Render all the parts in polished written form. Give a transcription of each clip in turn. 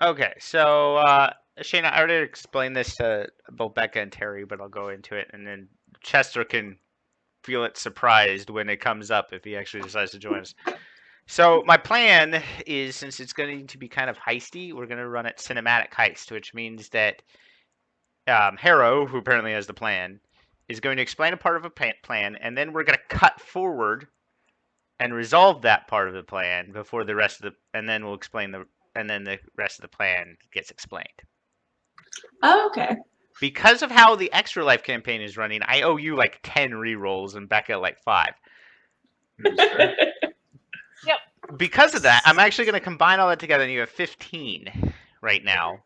Okay, so Shayna, I already explained this to both Becca and Terry, but I'll go into it, and then Chester can feel it surprised when it comes up if he actually decides to join us. So my plan is, since it's going to be kind of heisty, we're going to run it cinematic heist, which means that Harrow, who apparently has the plan, is going to explain a part of a plan, and then we're going to cut forward and resolve that part of the plan before the rest of the, and then we'll explain the, and then the rest of the plan gets explained. Oh, okay. Because of how the Extra Life campaign is running, I owe you like 10 rerolls and Becca like 5. Yep. Because of that, I'm actually going to combine all that together, and you have 15 right now.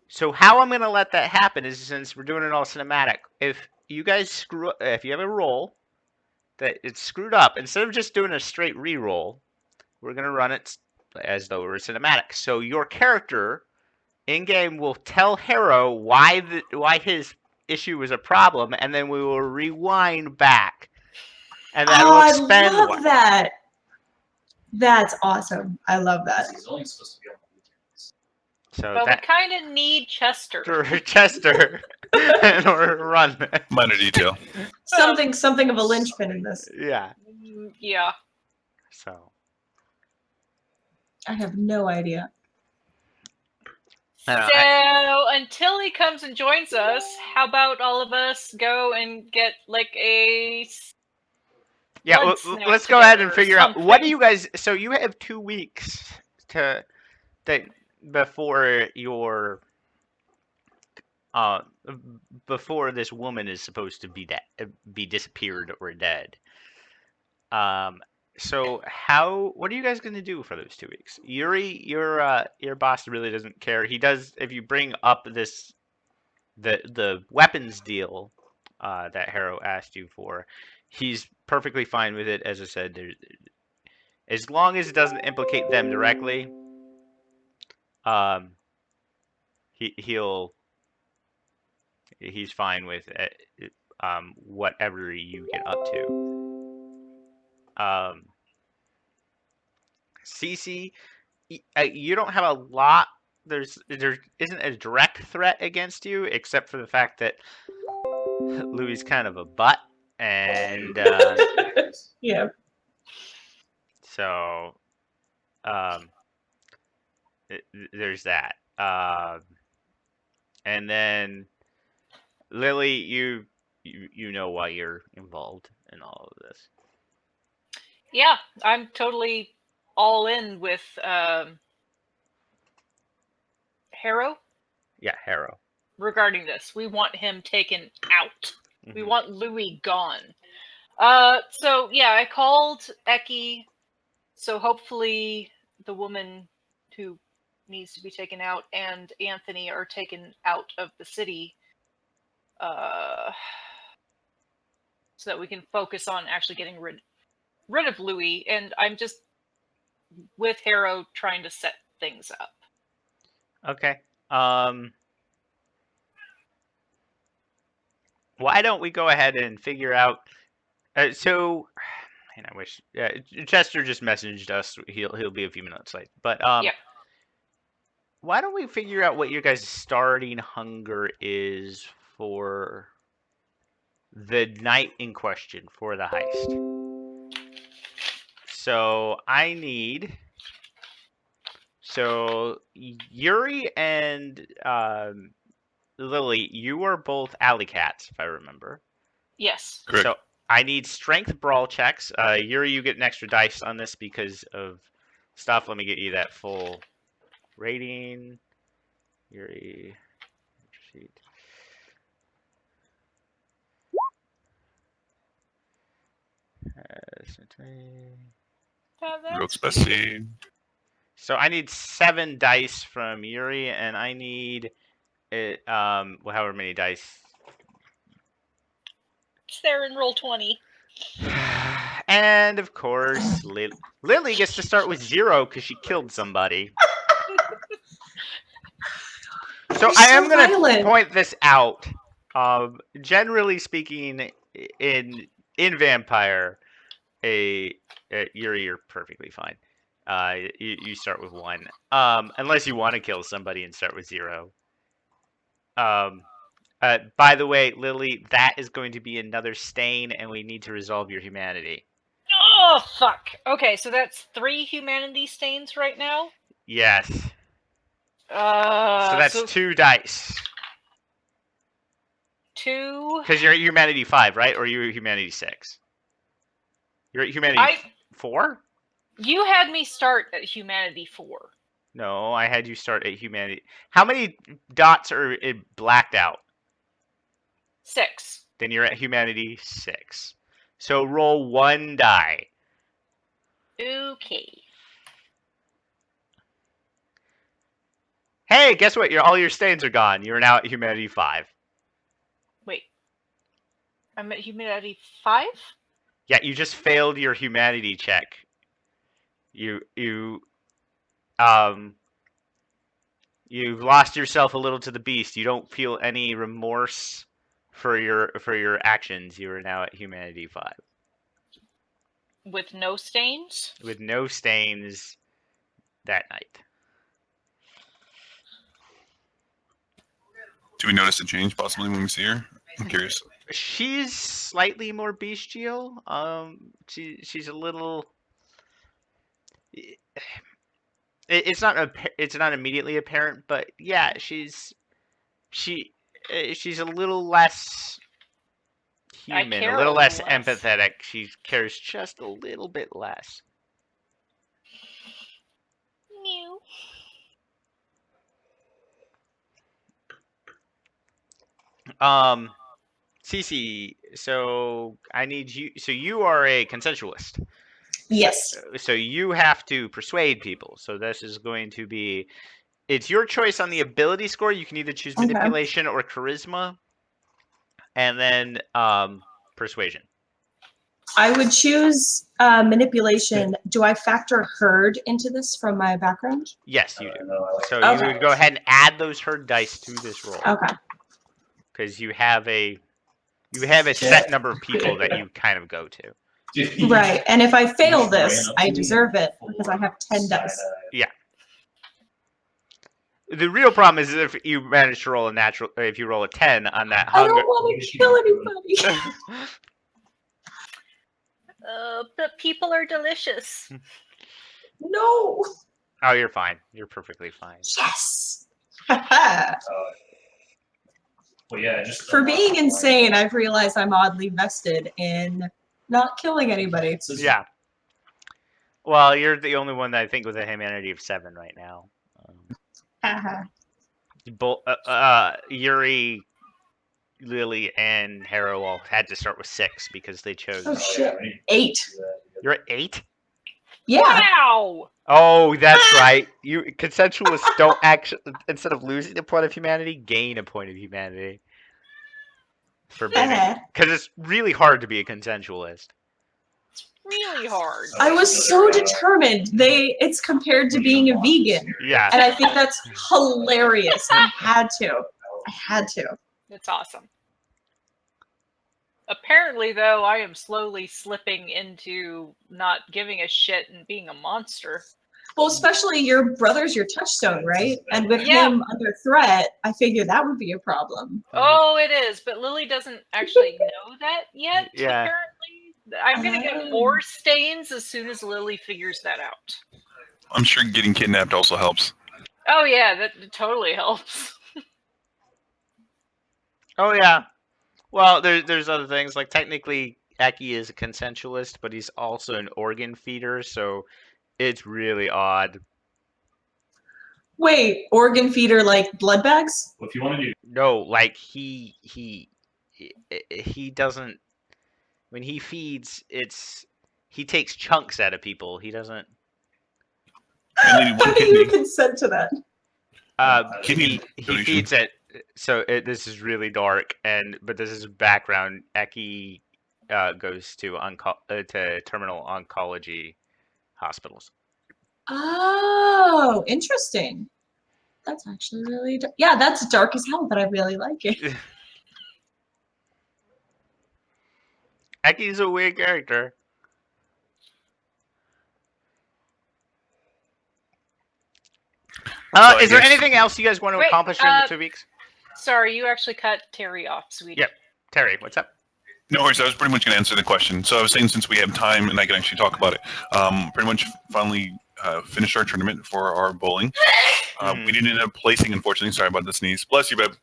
So how I'm going to let that happen is, since we're doing it all cinematic, if you guys screw up, if you have a roll that it's screwed up, instead of just doing a straight re-roll, we're going to run it as though it were cinematic. So your character in game will tell Harrow why his issue was a problem, and then we will rewind back, and that will expand. I love that. That's awesome. I love that. He's only supposed to be on the weekends. So But that we kind of need Chester. Chester in order to run. Minor detail. Something of a linchpin in this. Yeah. Yeah. So. I have no idea. So until he comes and joins us, how about all of us go and get like a yeah, let's go ahead and figure out what do you guys. So you have 2 weeks before your before this woman is supposed to be disappeared or dead. So what are you guys gonna do for those 2 weeks? Yuri, your boss really doesn't care. He does if you bring up the weapons deal that Harrow asked you for. He's perfectly fine with it. As I said, as long as it doesn't implicate them directly, he's fine with whatever you get up to. Cece, you don't have a lot. There isn't a direct threat against you, except for the fact that Louis kind of a butt, and yeah. So, there's that. And then Lily, you know why you're involved in all of this. Yeah, I'm totally all in with Harrow. Yeah, Harrow. Regarding this, we want him taken out. Mm-hmm. We want Louis gone. So yeah, I called Eki. So hopefully the woman who needs to be taken out and Anthony are taken out of the city. So that we can focus on actually getting rid of Louis, and I'm just with Harrow trying to set things up. Okay. Why don't we go ahead and figure out? So, and I wish Chester just messaged us. He'll be a few minutes late, but yeah. Why don't we figure out what your guys' starting hunger is for the night in question for the heist? So I need. So Yuri and Lily, you are both alley cats, if I remember. Yes. Correct. So I need strength brawl checks. Yuri, you get an extra dice on this because of stuff. Let me get you that full rating. Yuri, sheet. Looks messy. So I need 7 dice from Yuri, and I need it. However many dice. It's there in roll 20. And of course, Lily gets to start with 0 because she killed somebody. So I am going to point this out. Generally speaking, in Vampire, Yuri, you're perfectly fine. You start with 1. Unless you want to kill somebody and start with 0. By the way, Lily, that is going to be another stain, and we need to resolve your humanity. Oh, fuck. Okay, so that's 3 humanity stains right now? Yes. Uh, So that's 2 dice. 2. Because you're at humanity 5, right? Or you're at humanity 6? You're at humanity 4? You had me start at humanity 4. No, I had you start at humanity. How many dots are blacked out? 6. Then you're at humanity 6. So roll 1 die. Okay. Hey, guess what? All your stains are gone. You're now at humanity 5. Wait. I'm at humanity 5? Yeah, you just failed your humanity check. You've lost yourself a little to the beast. You don't feel any remorse for your actions. You are now at humanity 5 With no stains? with no stains that night. Do we notice a change possibly when we see her? I'm curious. She's slightly more bestial. She's a little. It's not immediately apparent, but yeah, she's a little less human, care a little a less little less. empathetic. She cares just a little bit less. Mew. Cece, so I need you. So you are a consensualist. Yes. So you have to persuade people. So this is going to be. It's your choice on the ability score. You can either choose Okay. manipulation or charisma, and then persuasion. I would choose manipulation. Do I factor herd into this from my background? Yes, you do. No, I like So Okay. you would go ahead and add those herd dice to this roll Okay. because you have a set number of people that you kind of go to. Right. And if I fail this, I deserve it because I have 10 dice. The real problem is if you manage to roll a natural, if you roll a 10 on that I hunger. don't want to kill anybody. But people are delicious. No. Oh, you're fine. You're perfectly fine. Yes. Well, yeah, just For being insane, I've realized I'm oddly vested in not killing anybody. Yeah. Well, you're the only one that I think with a humanity of 7 right now. Yuri, Lily, and Harrow all had to start with 6 because they chose. Oh shit. 8. You're at 8? Yeah. Wow! Oh, that's right. You consensualists don't actually, instead of losing a point of humanity, gain a point of humanity. Forbidden. Because it's really hard to be a consensualist. Really hard. I was so determined. It's compared to being a vegan. Yeah. And I think that's hilarious. I had to. It's awesome. Apparently, though, I am slowly slipping into not giving a shit and being a monster. Well, especially your brother's your touchstone, right? And with Yeah. him under threat, I figure that would be a problem. Oh, it is, but Lily doesn't actually know that yet, Yeah. apparently. I'm going to get more stains as soon as Lily figures that out. I'm sure getting kidnapped also helps. Oh, yeah, that totally helps. Oh, yeah. Well, there's other things. Like, technically, Eki is a consensualist, but he's also an organ feeder, so it's really odd. Wait, organ feeder like blood bags? Well, if you want to do, No, like, he doesn't... When he feeds, he takes chunks out of people. He doesn't... I need one How do you kidney. consent to that? Kidney He donation. feeds it. So this is really dark, but this is background. Eki goes to terminal oncology hospitals. Oh, interesting. That's actually really yeah, that's dark as hell, but I really like it. Eki's a weird character. I Is there guess- anything else you guys want to Wait, accomplish during the 2 weeks? Sorry, you actually cut Terry off, sweetie. Yep. Terry, what's up? No worries. I was pretty much going to answer the question. So I was saying, since we have time and I can actually talk about it, pretty much finally finished our tournament for our bowling. We didn't end up placing, unfortunately. Sorry about the sneeze. Bless you, babe.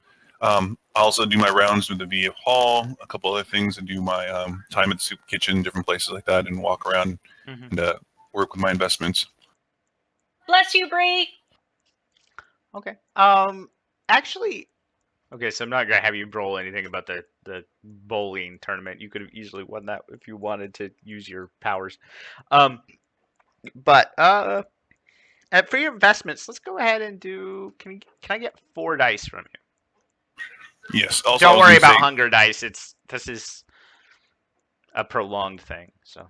I also do my rounds with the VF Hall, a couple other things, and do my time at the soup kitchen, different places like that, and walk around and work with my investments. Bless you, Bree. Okay. Actually, okay. So I'm not gonna have you roll anything about the bowling tournament. You could have easily won that if you wanted to use your powers. But for your investments, let's go ahead and do. Can I get 4 dice from you? Yes. Also, Don't I was worry gonna about say- hunger dice. This is a prolonged thing. So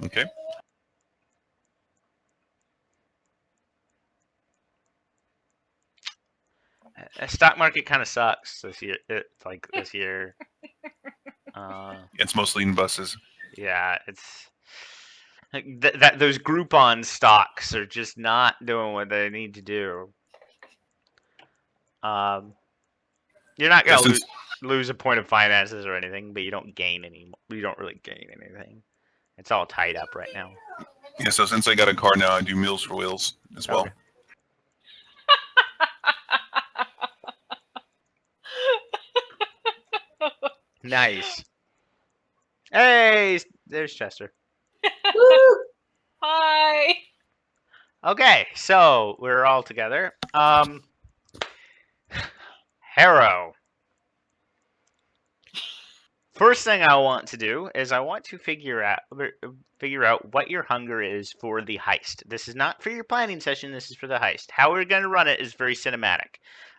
Okay. stock market kind of sucks this year. This year. It's mostly in buses. Yeah, it's like that those Groupon stocks are just not doing what they need to do. You're not Yeah, gonna since- lose a point of finances or anything, but you don't gain any. You don't really gain anything. It's all tied up right now. Yeah, so since I got a car now, I do Meals for Wheels as well. Okay. Nice. Hey, there's Chester. Woo! Hi. Okay, so we're all together. Harrow. First thing I want to do is I want to figure out what your hunger is for the heist. This is not for your planning session. This is for the heist. How we're going to run it is very cinematic.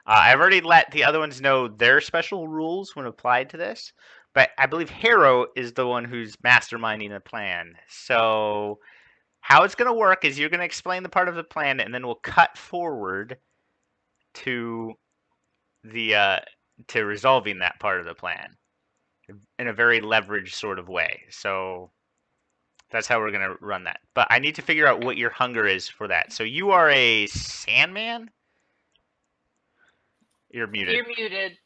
I've already let the other ones know their special rules when applied to this, but I believe Harrow is the one who's masterminding the plan. So how it's going to work is you're going to explain the part of the plan, and then we'll cut forward to the to resolving that part of the plan in a very leveraged sort of way. So that's how we're going to run that. But I need to figure out what your hunger is for that. So you are a Sandman? You're muted. You're muted.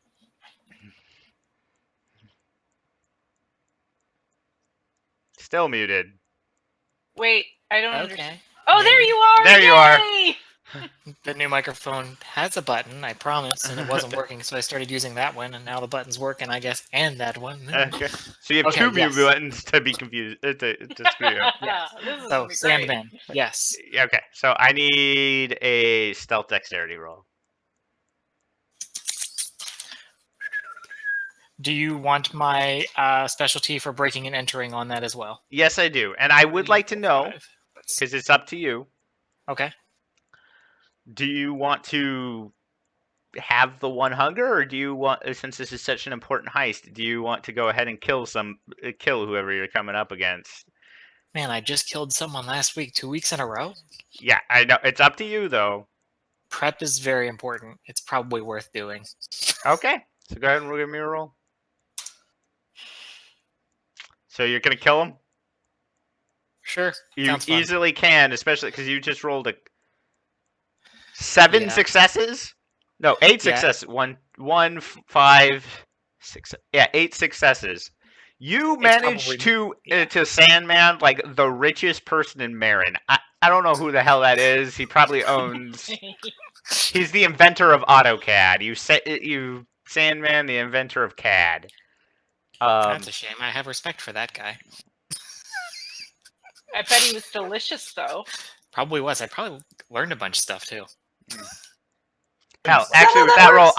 Still muted. Wait, I don't understand. Okay. Oh, there you are! There you are. Yay! The new microphone has a button, I promise, and it wasn't working, so I started using that one, and now the button's working, I guess, and that one. Okay. So you have Okay, two mute yes. buttons to be confused to screw you up. Yes. This is So, gonna be great. Sandman, yes. Yeah, okay. So I need a stealth dexterity roll. Do you want my specialty for breaking and entering on that as well? Yes, I do. And I would like to know, because it's up to you, Okay. do you want to have the one hunger, or do you want, since this is such an important heist, do you want to go ahead and kill whoever you're coming up against? Man, I just killed someone last week, 2 weeks in a row. Yeah, I know. It's up to you, though. Prep is very important. It's probably worth doing. Okay. So go ahead and give me a roll. So you're going to kill him? Sure. You Sounds fun. easily can, especially because you just rolled 7 Yeah. successes. No, 8 Yeah. successes. 8 successes. You managed to Sandman like the richest person in Marin. I don't know who the hell that is. He probably owns. He's the inventor of AutoCAD. You Sandman, the inventor of CAD. That's a shame. I have respect for that guy. I bet he was delicious, though. Probably was. I probably learned a bunch of stuff too. Hell, that actually, how with that that roll, works?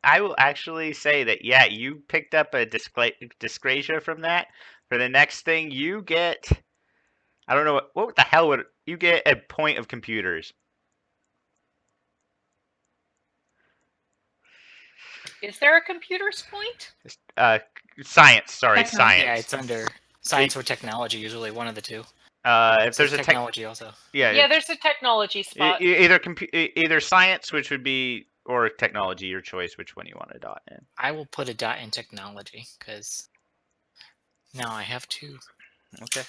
I will actually say that yeah, you picked up a dyscrasia from that. For the next thing, you get, I don't know what the hell would you get a point of computers. Is there a computer's point? Science. Sorry, Technology. science. Yeah, it's under science or technology, usually one of the two. If there's a technology also. Yeah, there's a technology spot. either science, which would be, or technology, your choice, which one you want to dot in. I will put a dot in technology because now I have two. Okay.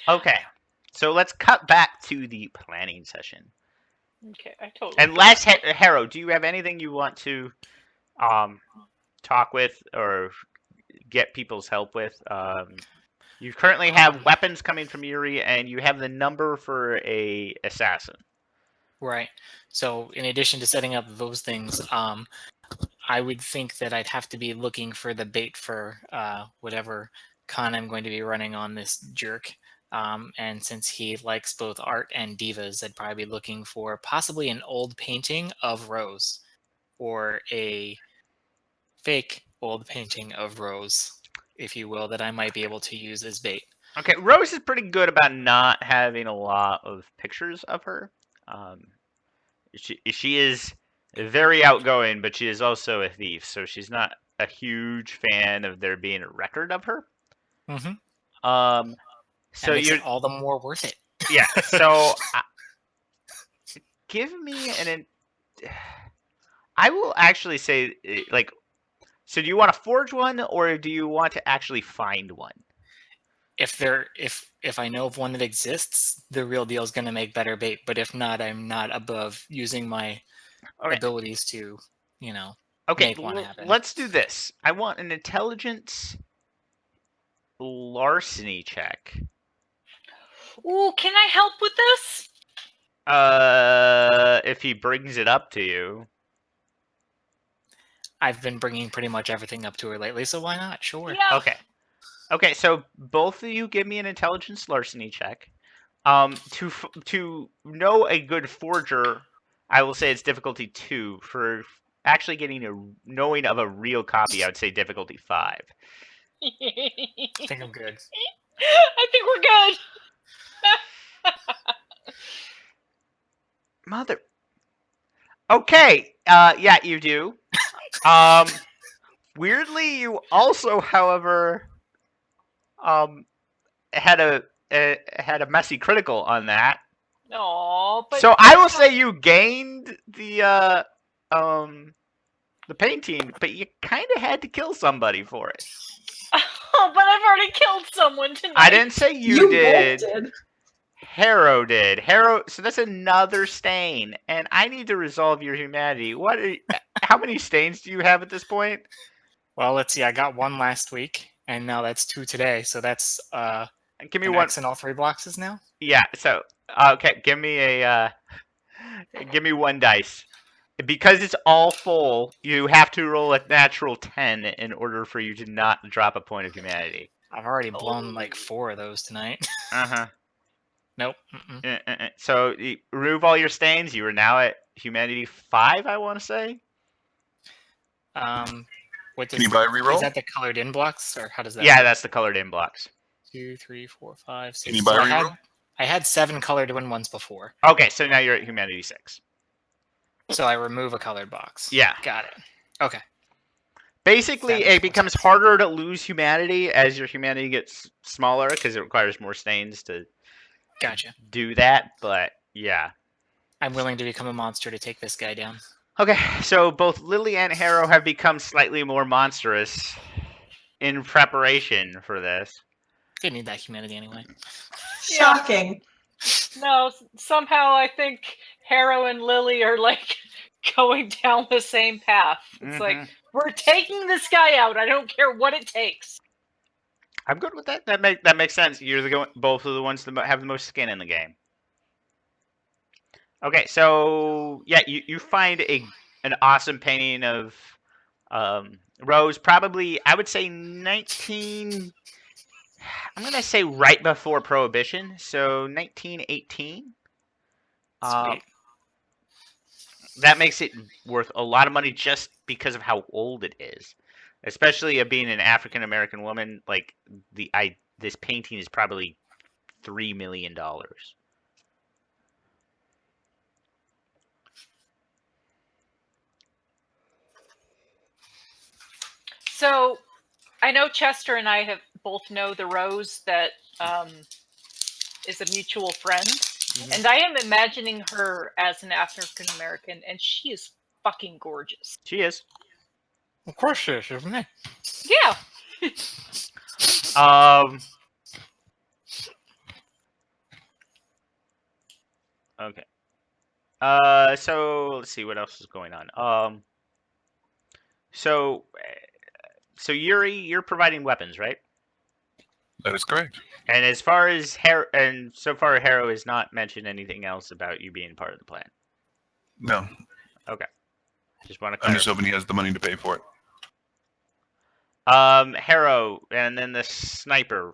Okay, so let's cut back to the planning session. Okay, I totally. And last, Harrow, do you have anything you want to talk with or get people's help with? You currently have weapons coming from Yuri, and you have the number for a assassin. Right. So in addition to setting up those things, I would think that I'd have to be looking for the bait for whatever con I'm going to be running on this jerk. And since he likes both art and divas, I'd probably be looking for possibly an old painting of Rose or a fake old painting of Rose, if you will, that I might be able to use as bait. Okay, Rose is pretty good about not having a lot of pictures of her. She is very outgoing, but she is also a thief, so she's not a huge fan of there being a record of her. Mm-hmm. So makes you're it all the more worth it. yeah. So give me I will actually say like. So do you want to forge one, or do you want to actually find one? If I know of one that exists, the real deal is going to make better bait. But if not, I'm not above using my abilities to, make one happen. Let's do this. I want an intelligence larceny check. Ooh, can I help with this? If he brings it up to you. I've been bringing pretty much everything up to her lately, so why not? Sure. Yeah. Okay, so both of you give me an intelligence larceny check. To know a good forger, I will say it's difficulty 2. For actually getting knowing of a real copy, I would say difficulty 5. I think I'm good. I think we're good. Mother. Okay. Yeah, you do. Weirdly, you also, however, had a messy critical on that. No, but So I will say you gained the painting, but you kind of had to kill somebody for it. Oh, but I've already killed someone tonight. I didn't say you did. Both did. Harrow did. Harrow. So that's another stain, and I need to resolve your humanity. How many stains do you have at this point? Well, let's see. I got 1 last week, and now that's 2 today. So that's Give me an one. X in all 3 boxes now. Yeah. So okay, give me 1 dice. Because it's all full, you have to roll a natural 10 in order for you to not drop a point of humanity. I've already blown like 4 of those tonight. Nope. So you remove all your stains. You are now at humanity 5, I want to say. What Can you buy a reroll? Is that the colored in blocks, or how does that? Yeah, work? that's the colored in blocks. 2, 3, 4, 5, 6. Can you buy a reroll? I had 7 colored in ones before, Okay, so now you're at humanity 6. so I remove a colored box. Yeah. Got it. Okay. Basically, That makes it more becomes sense. harder to lose humanity as your humanity gets smaller because it requires more stains to Gotcha. do that. But yeah. I'm willing to become a monster to take this guy down. Okay, so both Lily and Harrow have become slightly more monstrous in preparation for this. Didn't need that humanity anyway. Shocking. No, somehow I think Harrow and Lily are like going down the same path. It's like, we're taking this guy out. I don't care what it takes. I'm good with that. That makes sense. You're both of the ones that have the most skin in the game. Okay, so yeah, you find an awesome painting of Rose. Probably, I would say 19. I'm gonna say right before Prohibition, so 1918. Sweet. That makes it worth a lot of money just because of how old it is, especially being an African American woman. Like this painting is probably $3 million. So I know Chester and I have both know the Rose that is a mutual friend. And I am imagining her as an African American, and she is fucking gorgeous. She is. Of course she is, isn't it? Yeah. Okay. So let's see what else is going on. So Yuri, you're providing weapons, right? That is correct. And as far as so far Harrow has not mentioned anything else about you being part of the plan. No, Just want to I'm just clarify. hoping he has the money to pay for it. Harrow, and then the sniper.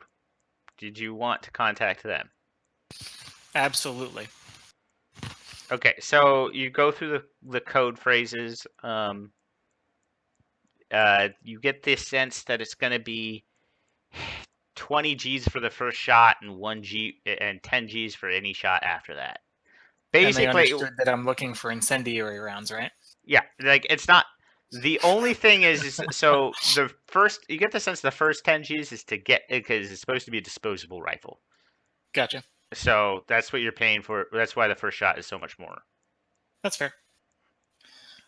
Did you want to contact them? Absolutely. Okay, so you go through the code phrases. You get this sense that it's going to be 20 G's for the first shot and 1 G and 10 G's for any shot after that. And they Basically, understood that I'm looking for incendiary rounds, right? yeah, like it's not. The only thing is so the first you get the sense the first 10 G's is to get because it's supposed to be a disposable rifle. Gotcha. So that's what you're paying for. That's why the first shot is so much more. That's fair.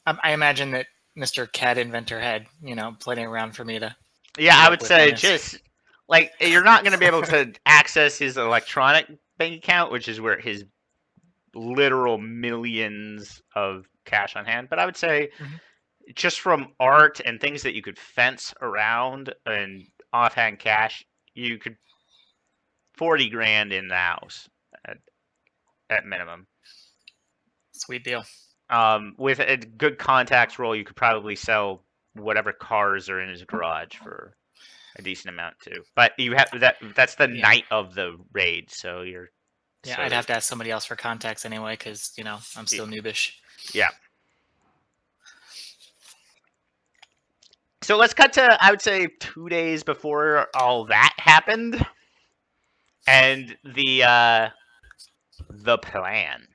I imagine that Mr. Cat Inventor had, plenty around for me to. Yeah, I Work would with say this. just like you're not going to be able to access his electronic bank account, which is where his literal millions of cash on hand. But I would say Mhm. just from art and things that you could fence around and offhand cash, you could 40 grand in the house at minimum. Sweet deal. With a good contacts roll, you could probably sell whatever cars are in his garage for a decent amount too. But you have that's the Yeah. night of the raid, so you're Yeah, so I'd have to ask somebody else for contacts anyway, because I'm still noobish. yeah. So let's cut to I would say 2 days before all that happened, and the plan.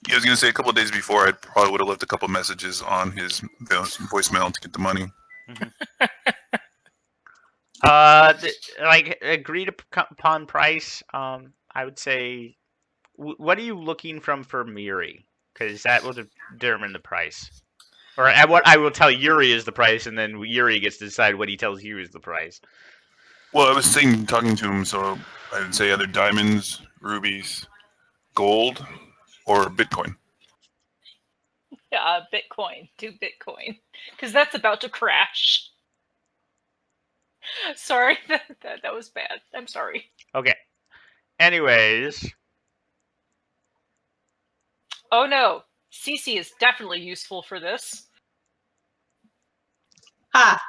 Yeah, I was gonna say a couple of days before, I probably would have left a couple messages on his voicemail to get the money. Like agreed upon price. I would say, what are you looking for Miri? Because that will determine the price. Or at what I will tell Yuri is the price, and then Yuri gets to decide what he tells you is the price. Well, I was saying, talking to him, so I would say either diamonds, rubies, gold, or Bitcoin. Bitcoin. Do Bitcoin. Because that's about to crash. Sorry, that was bad. I'm sorry. Okay. Anyways, Oh no, Cece is definitely useful for this. Ha!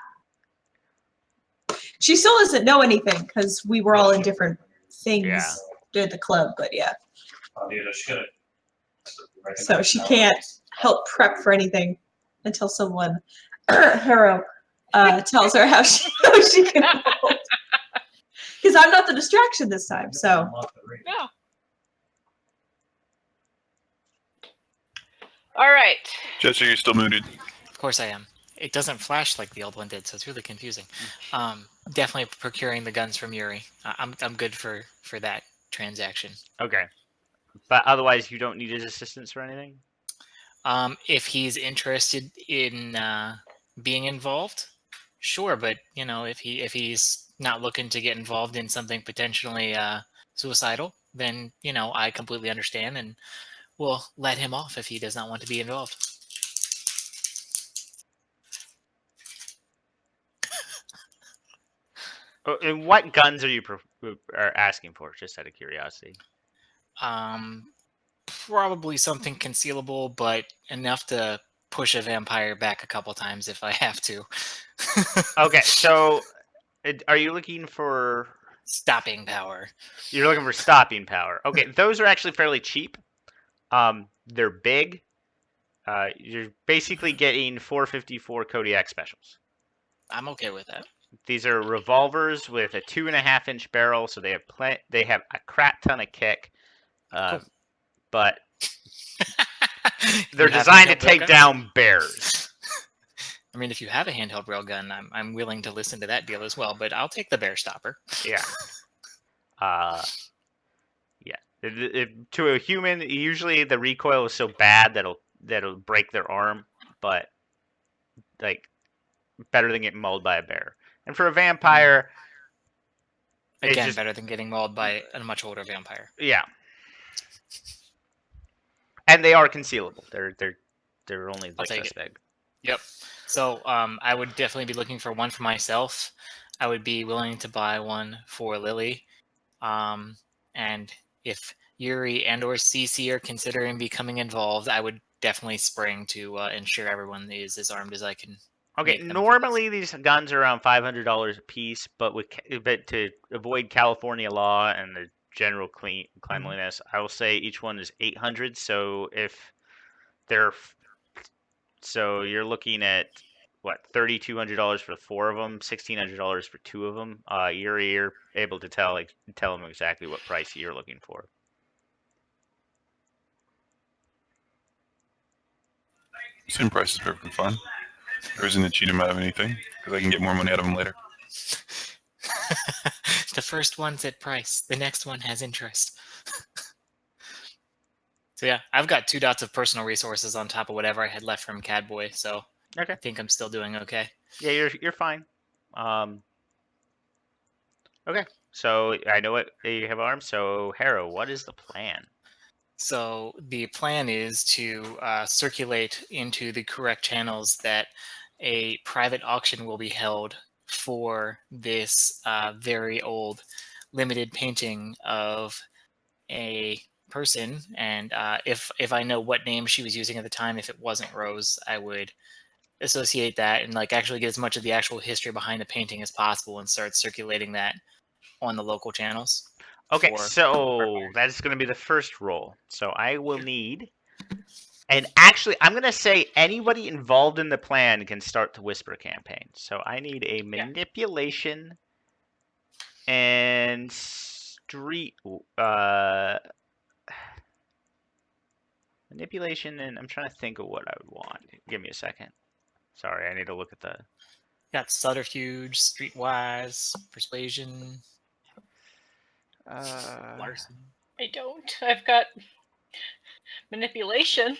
She still doesn't know anything because we were all in different things Yeah. at the club, but yeah. Oh, dude, I should. So she can't help prep for anything until someone, Harrow, tells her how she can roll. Because I'm not the distraction this time, so. No. All right. Jester, you're still muted. Of course I am. It doesn't flash like the old one did, so it's really confusing. Definitely procuring the guns from Yuri. I'm good for that transaction. okay. But otherwise, you don't need his assistance or anything? If he's interested in being involved, sure. But if he's not looking to get involved in something potentially suicidal, then I completely understand and will let him off if he does not want to be involved. And what guns are you are asking for? Just out of curiosity. Probably something concealable, but enough to push a vampire back a couple times if I have to. Okay, so are you looking for Stopping power. You're looking for stopping power. Okay, those are actually fairly cheap. They're big. You're basically getting 454 Kodiak specials. I'm okay with that. These are revolvers with a 2.5-inch barrel, so they have a crap ton of kick. Cool. But they're You have designed to handheld take railguns? down bears. I mean, if you have a handheld railgun, I'm willing to listen to that deal as well. But I'll take the bear stopper. Yeah. Yeah. To a human, usually the recoil is so bad that'll break their arm, but like better than getting mauled by a bear. And for a vampire, It's Again, just- better than getting mauled by a much older vampire. Yeah. And they are concealable. They're only I'll like take this it. big. Yep. So I would definitely be looking for one for myself. I would be willing to buy one for Lily. And if Yuri and or CC are considering becoming involved, I would definitely spring to ensure everyone is as armed as I can. Okay, make them normally these guns are around $500 a piece, but to avoid California law and the general cleanliness, I will say each one is 800. So if they're so you're looking at what $3,200 for 4 of them, $1,600 for 2 of them. You're able to tell them exactly what price you're looking for. Same price is perfectly fine. There isn't a cheat him out of anything because I can get more money out of him later. The first one's at price. The next one has interest. So yeah, I've got 2 dots of personal resources on top of whatever I had left from Cadboy, so Okay. I think I'm still doing okay. Yeah, you're fine. Okay. So I know what you have arms. So Harrow, what is the plan? So the plan is to circulate into the correct channels that a private auction will be held for this very old limited painting of a person. And if I know what name she was using at the time, if it wasn't Rose, I would associate that and like actually get as much of the actual history behind the painting as possible and start circulating that on the local channels. Okay, for- so that's going to be the first roll. So I will need, and actually, I'm going to say anybody involved in the plan can start the Whisper campaign. So I need a manipulation and street manipulation, and I'm trying to think of what I would want. Give me a second. Sorry, I need to look at the. Got subterfuge, streetwise, persuasion, larceny. I don't. I've got manipulation.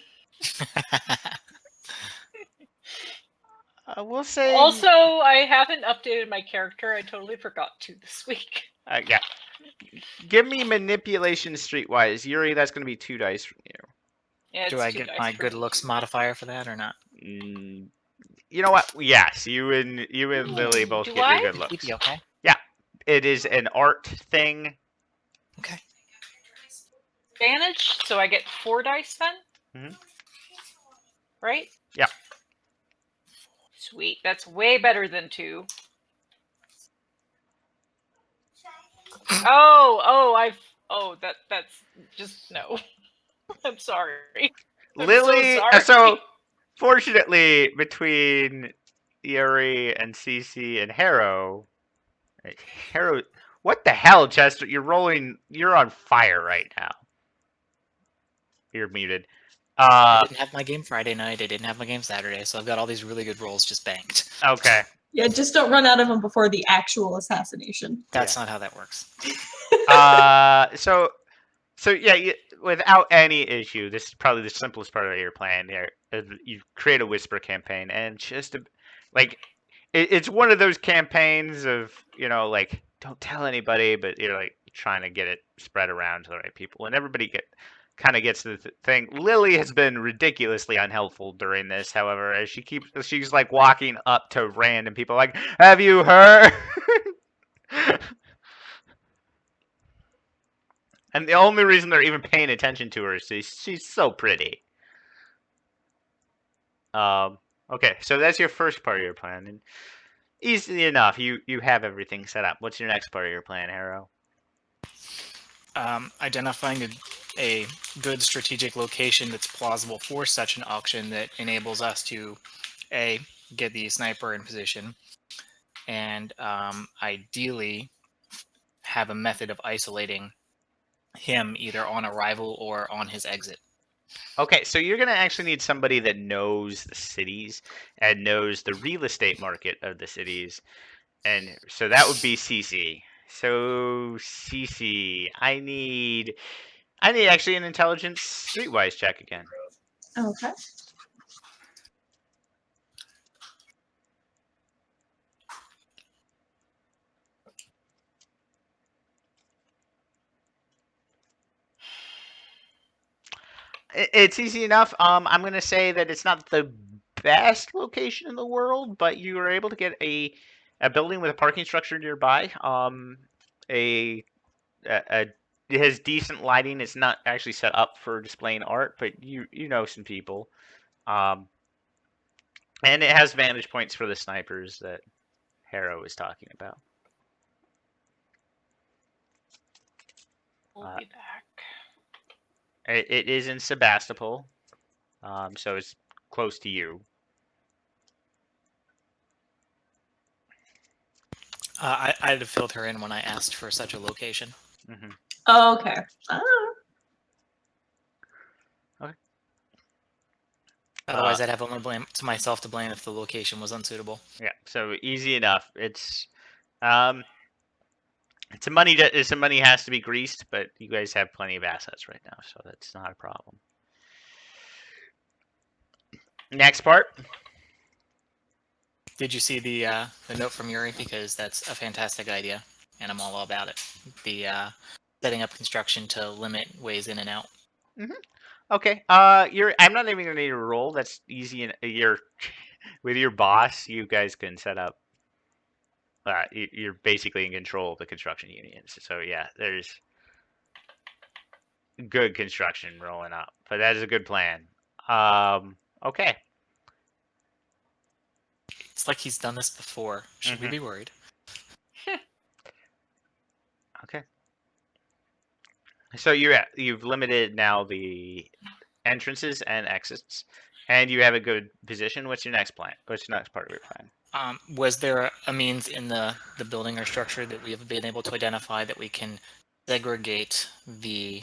We'll say. Also, I haven't updated my character. I totally forgot to this week. Yeah. Give me manipulation streetwise. Yuri, that's going to be 2 dice from you. Yeah, Do it's I 2 get dice my for good me, looks too. modifier for that or not? You know what? Yes, you and Lily both Do get I? your good looks. Keep you okay? It is an art thing. Okay. Advantage, so I get 4 dice then? Mhm. Right? Yeah. Sweet. That's way better than 2. That's just no. I'm sorry. I'm Lily. so sorry. So fortunately, between Yuri and Cece and Harrow, what the hell, Chester? You're on fire right now. You're muted. I didn't have my game Friday night. I didn't have my game Saturday, so I've got all these really good rolls just banked. Okay. Yeah, just don't run out of them before the actual assassination. That's not how that works. So yeah, without any issue, this is probably the simplest part of your plan here. You create a Whisper campaign, and it's one of those campaigns of like don't tell anybody, but you're like trying to get it spread around to the right people, and everybody kind of gets the thing. Lily has been ridiculously unhelpful during this, however, as she's like walking up to random people, like, "Have you heard?" And the only reason they're even paying attention to her is she's so pretty. Okay, so that's your first part of your plan, and easily enough, you have everything set up. What's your next part of your plan, Harrow? Identifying a good strategic location that's plausible for such an auction that enables us to get the sniper in position, and ideally have a method of isolating him either on arrival or on his exit. Okay, so you're going to actually need somebody that knows the cities and knows the real estate market of the cities. And so that would be Cece. So Cece, I need actually an intelligence streetwise check again. Okay. It's easy enough. I'm gonna say that it's not the best location in the world, but you were able to get a building with a parking structure nearby. A it has decent lighting. It's not actually set up for displaying art, but you know some people. Um, and it has vantage points for the snipers that Harrow was talking about. We'll be back. It is in Sebastopol, so it's close to you. I'd have filled her in when I asked for such a location. Hmm. Oh, okay. Otherwise, I'd have only blame to myself to blame if the location was unsuitable. Yeah, so easy enough. It's some money some money has to be greased, but you guys have plenty of assets right now, so that's not a problem. Next part. Did you see the note from Yuri? Because that's a fantastic idea, and I'm all about it. The setting up construction to limit ways in and out. Okay. I'm not even gonna need a roll. That's easy. And you're with your boss. You guys can set up. You're basically in control of the construction unions. So yeah, there's good construction rolling up. But that is a good plan. Okay. It's like he's done this before. Should we be worried? Okay. So you've limited now the entrances and exits, and you have a good position. What's your next plan? What's your next part of your plan? Was there a means in the building or structure that we have been able to identify that we can segregate the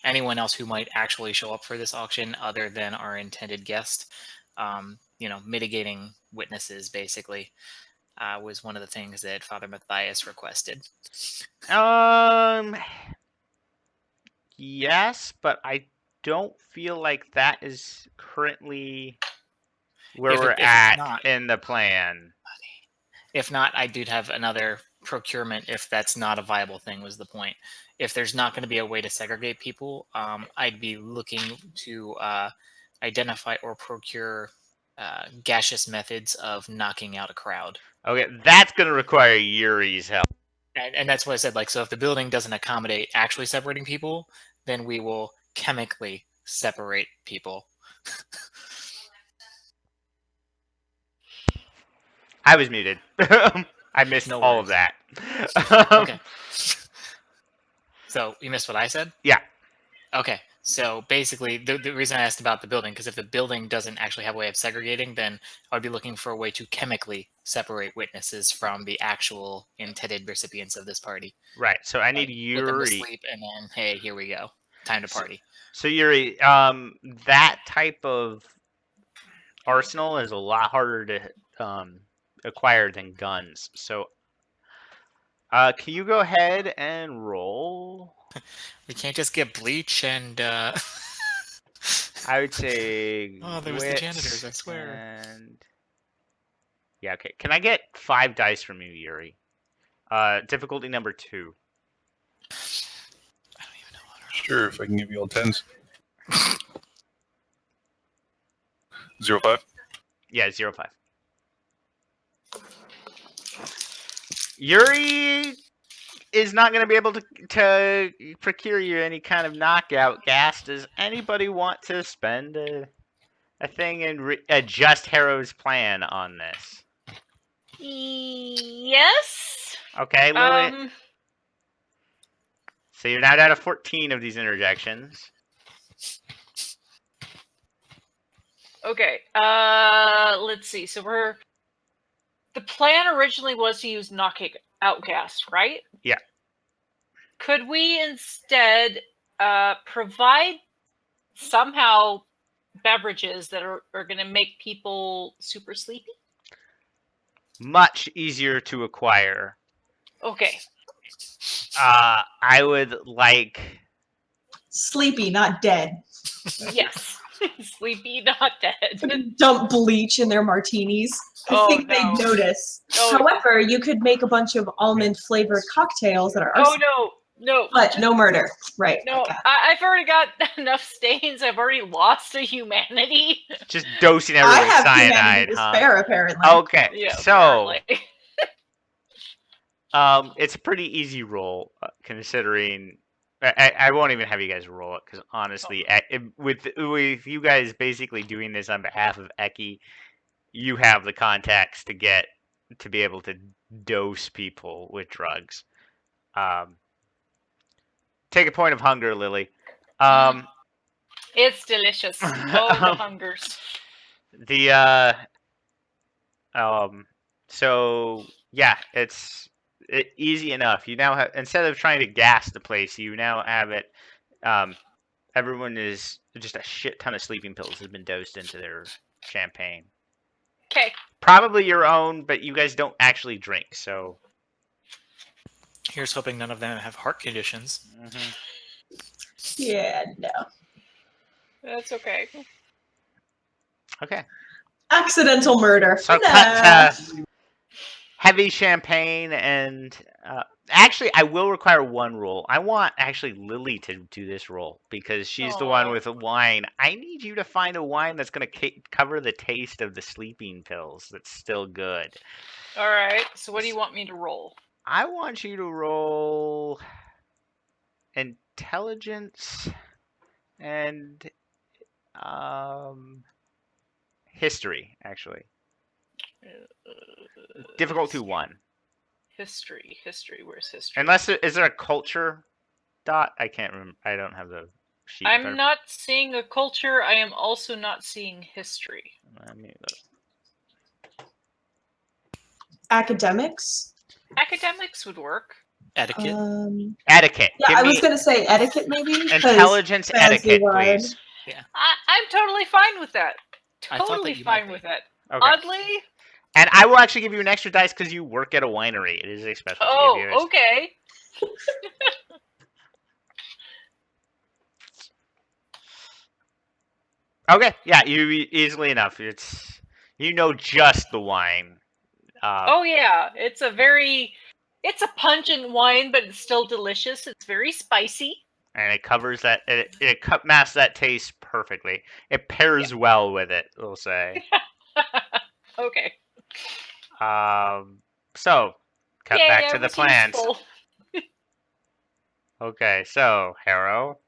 anyone else who might actually show up for this auction other than our intended guest? Mitigating witnesses basically was one of the things that Father Matthias requested. Yes, but I don't feel like that is currently where If we're it's at not- in the plan. If not, I do have another procurement if that's not a viable thing, was the point. If there's not going to be a way to segregate people, I'd be looking to identify or procure gaseous methods of knocking out a crowd. Okay, that's going to require Yuri's help. And that's what I said. Like, so if the building doesn't accommodate actually separating people, then we will chemically separate people. I was muted. I missed No all of worries. that. Okay. So you missed what I said? Yeah. Okay. So basically, the reason I asked about the building, because if the building doesn't actually have a way of segregating, then I would be looking for a way to chemically separate witnesses from the actual intended recipients of this party. Right. So I need Put them to Yuri. sleep, and then, hey, here we go. Time to party. So Yuri, that type of arsenal is a lot harder to acquire than guns. So, can you go ahead and roll? We can't just get bleach and. I would say. Oh, there was the wits janitors, I swear. And yeah, okay. Can I get 5 dice from you, Yuri? Difficulty number 2. I don't even know what. Sure, if I can give you all 10s. 05. Yeah, 05. Yuri is not going to be able to procure you any kind of knockout gas. Does anybody want to spend a thing and adjust Harrow's plan on this? Yes. Okay, Lily. So you're now down to 14 of these interjections. Okay. Let's see. So the plan originally was to use knockout gas, right? Yeah. Could we instead provide somehow beverages that are going to make people super sleepy? Much easier to acquire. Okay. I would like. Sleepy, not dead. Yes. Sleepy, not dead. Dump bleach in their martinis. I Oh, think no. they'd notice. Oh. However, you could make a bunch of almond flavored cocktails that are Oh no. No, but no murder. Right. no, Okay. I've already got enough stains. I've already lost to humanity. Just dosing I everyone with have humanity cyanide, to huh? spare, apparently. Okay, Yeah, so apparently. it's a pretty easy roll considering. I won't even have you guys roll it because honestly, with you guys basically doing this on behalf of Eki, you have the contacts to be able to dose people with drugs. Take a point of hunger, Lily. It's delicious. Oh, the hungers. So yeah, it's easy enough. You now have, instead of trying to gas the place, you now have it. Everyone is just a shit ton of sleeping pills has been dosed into their champagne. Okay. Probably your own, but you guys don't actually drink, so. Here's hoping none of them have heart conditions. Yeah, no. That's okay. Okay. Accidental murder. So Nah. cut to heavy champagne and actually I will require one roll. I want actually Lily to do this roll because she's the one Aw. with the wine. I need you to find a wine that's going to cover the taste of the sleeping pills that's still good. All right. So what do you want me to roll? I want you to roll intelligence and history actually. Difficulty 1. History. Where's history? Unless is there a culture dot? I can't remember. I don't have the sheet. in front I'm of- not seeing a culture. I am also not seeing history. Let me look. Academics. Academics would work. Etiquette. Etiquette. Yeah, Give I was me gonna say etiquette maybe. 'cause intelligence fancy etiquette, word. please. I'm totally fine with that. I thought that Totally you might fine be. with that. Okay. Oddly. And I will actually give you an extra dice because you work at a winery. It is a specialty of yours. Oh, okay. Okay. Yeah, you easily enough. It's just the wine. Oh yeah, it's a pungent wine, but it's still delicious. It's very spicy. And it covers that. It masks that taste perfectly. It pairs well with it. We'll say. Okay. So cut Yay, back I to the was plans. useful. Okay, so Harrow,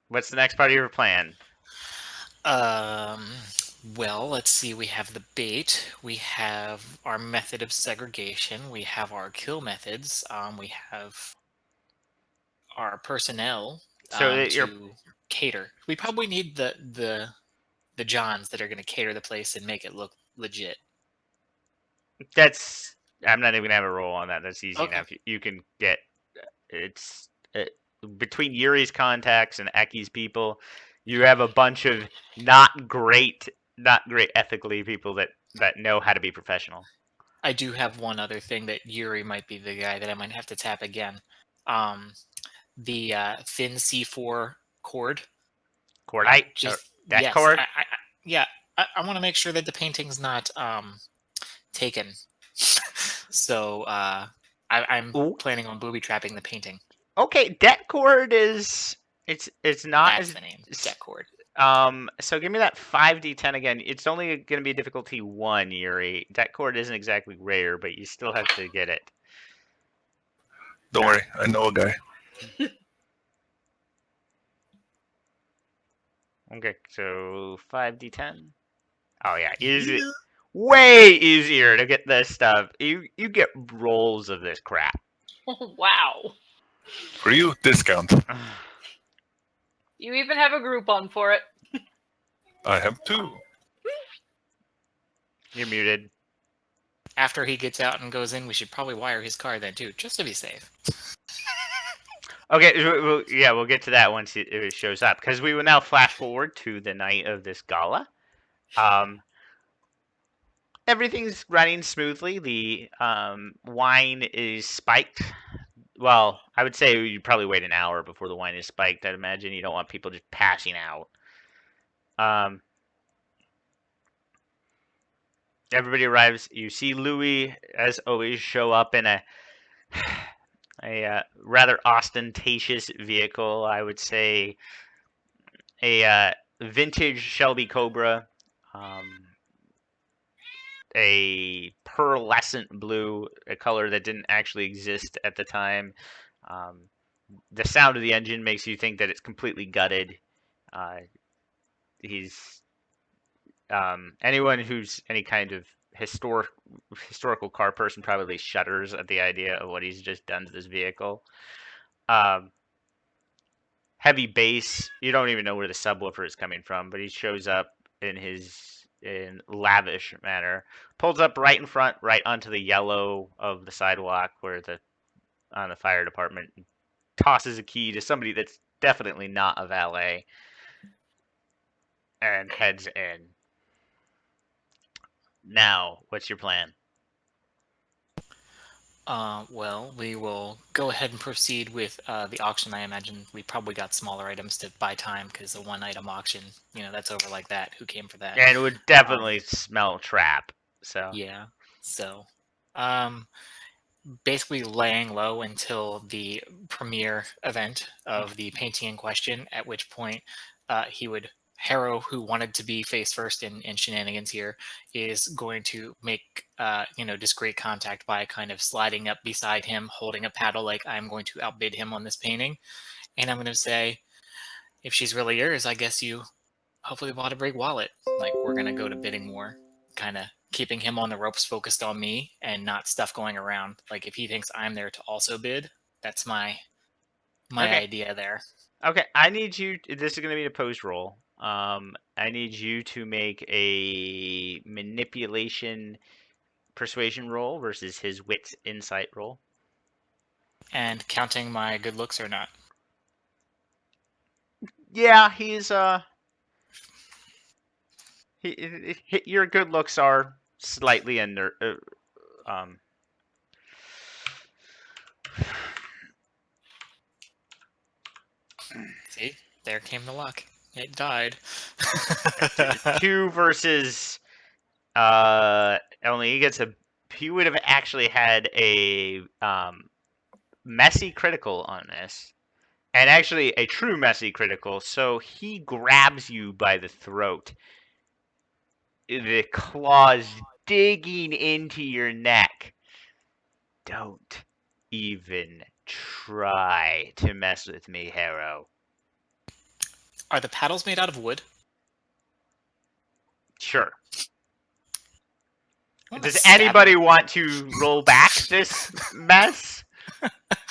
what's the next part of your plan? Well, let's see. We have the bait. We have our method of segregation. We have our kill methods. We have our personnel So that you're to cater. We probably need the Johns that are going to cater the place and make it look legit. that's. I'm not even gonna have a roll on that. That's easy Okay. enough. You can get. It's between Yuri's contacts and Eki's people. You have a bunch of not great ethically people that know how to be professional. I do have one other thing that Yuri might be the guy that I might have to tap again. The thin C4 cord. Cordite, Just that yes, cord. I want to make sure that the painting's not taken. So I'm Ooh. planning on booby trapping the painting. Okay, debt cord is it's not That's as the name. Deck cord. so give me that 5d10 again. It's only going to be difficulty 1, Yuri. Debt cord isn't exactly rare, but you still have to get it. Don't worry, I know a guy. Okay, so 5d10. Oh yeah, easy. Way easier to get this stuff. You get rolls of this crap. Wow. For you, discount. You even have a Groupon for it. I have 2. You're muted. After he gets out and goes in, we should probably wire his car then too, just to be safe. Okay, we'll get to that once it shows up because we will now flash forward to the night of this gala. Everything's running smoothly. The wine is spiked. Well, I would say you probably wait an hour before the wine is spiked. I'd imagine you don't want people just passing out. Everybody arrives. You see Louis, as always, show up in a rather ostentatious vehicle. I would say a vintage Shelby Cobra, a pearlescent blue, a color that didn't actually exist at the time. The sound of the engine makes you think that it's completely gutted. He's anyone who's any kind of historical car person probably shudders at the idea of what he's just done to this vehicle. Heavy bass. You don't even know where the subwoofer is coming from, but he shows up in lavish manner. Pulls up right in front, right onto the yellow of the sidewalk where on the fire department. Tosses a key to somebody that's definitely not a valet, and heads in. Now, what's your plan? Well, we will go ahead and proceed with the auction. I imagine we probably got smaller items to buy time because the one-item auction, that's over like that. Who came for that? And it would definitely smell trap. So Yeah. So, basically laying low until the premiere event of the painting in question, at which point he would Harrow, who wanted to be face first in shenanigans here, is going to make discreet contact by kind of sliding up beside him, holding a paddle like I'm going to outbid him on this painting, and I'm going to say, if she's really yours, I guess you hopefully bought a big wallet. Like, we're going to go to bidding war, kind of keeping him on the ropes, focused on me and not stuff going around. Like, if he thinks I'm there to also bid, that's my Okay. idea there. Okay, I need you. This is going to be a post roll. I need you to make a manipulation persuasion roll versus his wits insight roll. And counting my good looks or not? Yeah, he's your good looks are slightly under See, there came the luck. It died. 2 versus only he gets a. He would have actually had a messy critical on this, and actually a true messy critical. So he grabs you by the throat, the claws digging into your neck. Don't even try to mess with me, Harrow. Are the paddles made out of wood? Sure. Well, Does let's stab anybody him. want to roll back this mess?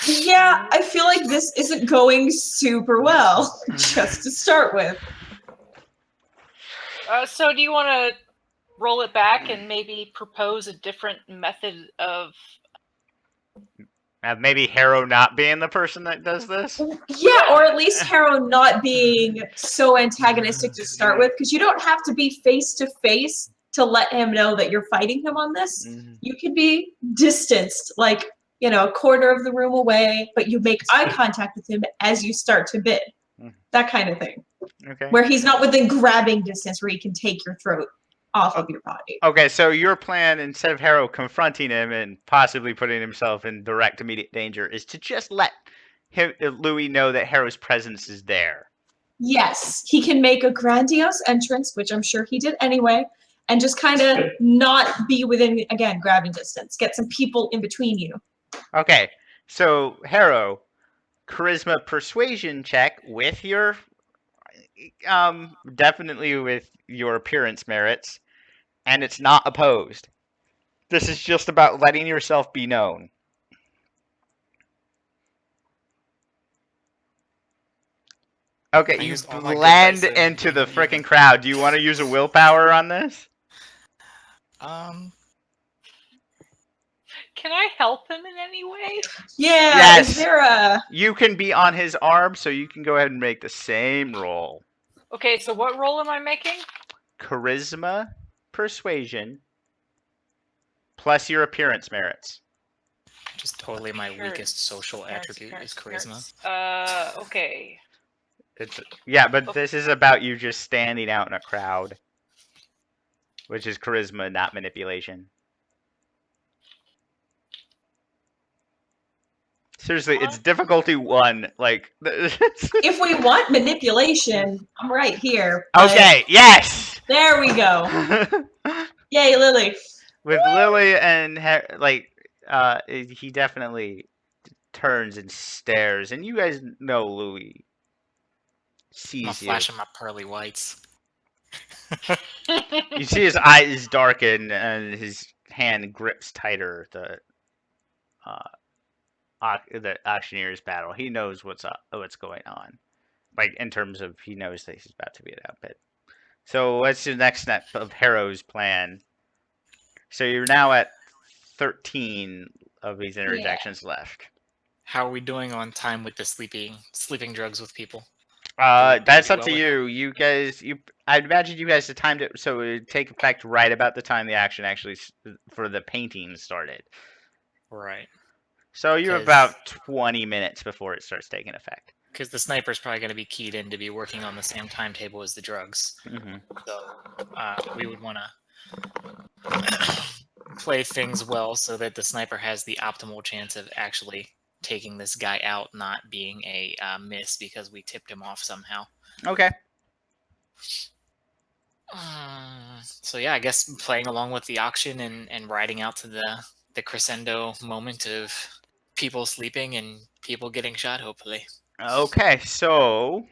Yeah, I feel like this isn't going super well, just to start with. So do you want to roll it back and maybe propose a different method of... Maybe Harrow not being the person that does this? Yeah, or at least Harrow not being so antagonistic to start with, because you don't have to be face to face to let him know that you're fighting him on this. You could be distanced, like, a quarter of the room away, but you make eye contact with him as you start to bid. That kind of thing. Okay. Where he's not within grabbing distance where he can take your throat off of your body. Okay, so your plan, instead of Harrow confronting him and possibly putting himself in direct immediate danger, is to just let Louis know that Harrow's presence is there. Yes, he can make a grandiose entrance, which I'm sure he did anyway, and just kind of not be within, again, grabbing distance. Get some people in between you. Okay, so Harrow, charisma persuasion check with your, definitely with your appearance merits, and it's not opposed. This is just about letting yourself be known. Okay, I you used all my good blend dice, so into the you freaking can- crowd. Do you want to use a willpower on this? Can I help him in any way? Yeah, Yes. is there a... You can be on his arm, so you can go ahead and make the same roll. Okay, so what roll am I making? Charisma, persuasion, plus your appearance merits. Just totally my Appearance, weakest social attribute is charisma. Okay. But this is about you just standing out in a crowd. which is charisma, not manipulation. Seriously, it's difficulty 1. Like, If we want manipulation, I'm right here. but- okay, yes. There we go. Yay, Lily. With Lily and he definitely turns and stares, and you guys know Louis I'm gonna sees you. flash him my pearly whites. You see his eyes darken and his hand grips tighter. The auctioneer's battle. He knows what's going on. Like, in terms of, he knows that he's about to be an outbid. So what's the next step of Harrow's plan? So you're now at 13 of these interjections left. How are we doing on time with the sleeping drugs with people? That's do up well to with you. I'd imagine you guys had timed it so it would take effect right about the time the action actually for the painting started. Right. So you're 'Cause- about 20 minutes before it starts taking effect. Because the sniper's probably going to be keyed in to be working on the same timetable as the drugs. Mm-hmm. So we would want to play things well so that the sniper has the optimal chance of actually taking this guy out, not being a miss because we tipped him off somehow. Okay. So yeah, I guess playing along with the auction and riding out to the crescendo moment of people sleeping and people getting shot, hopefully. Okay, so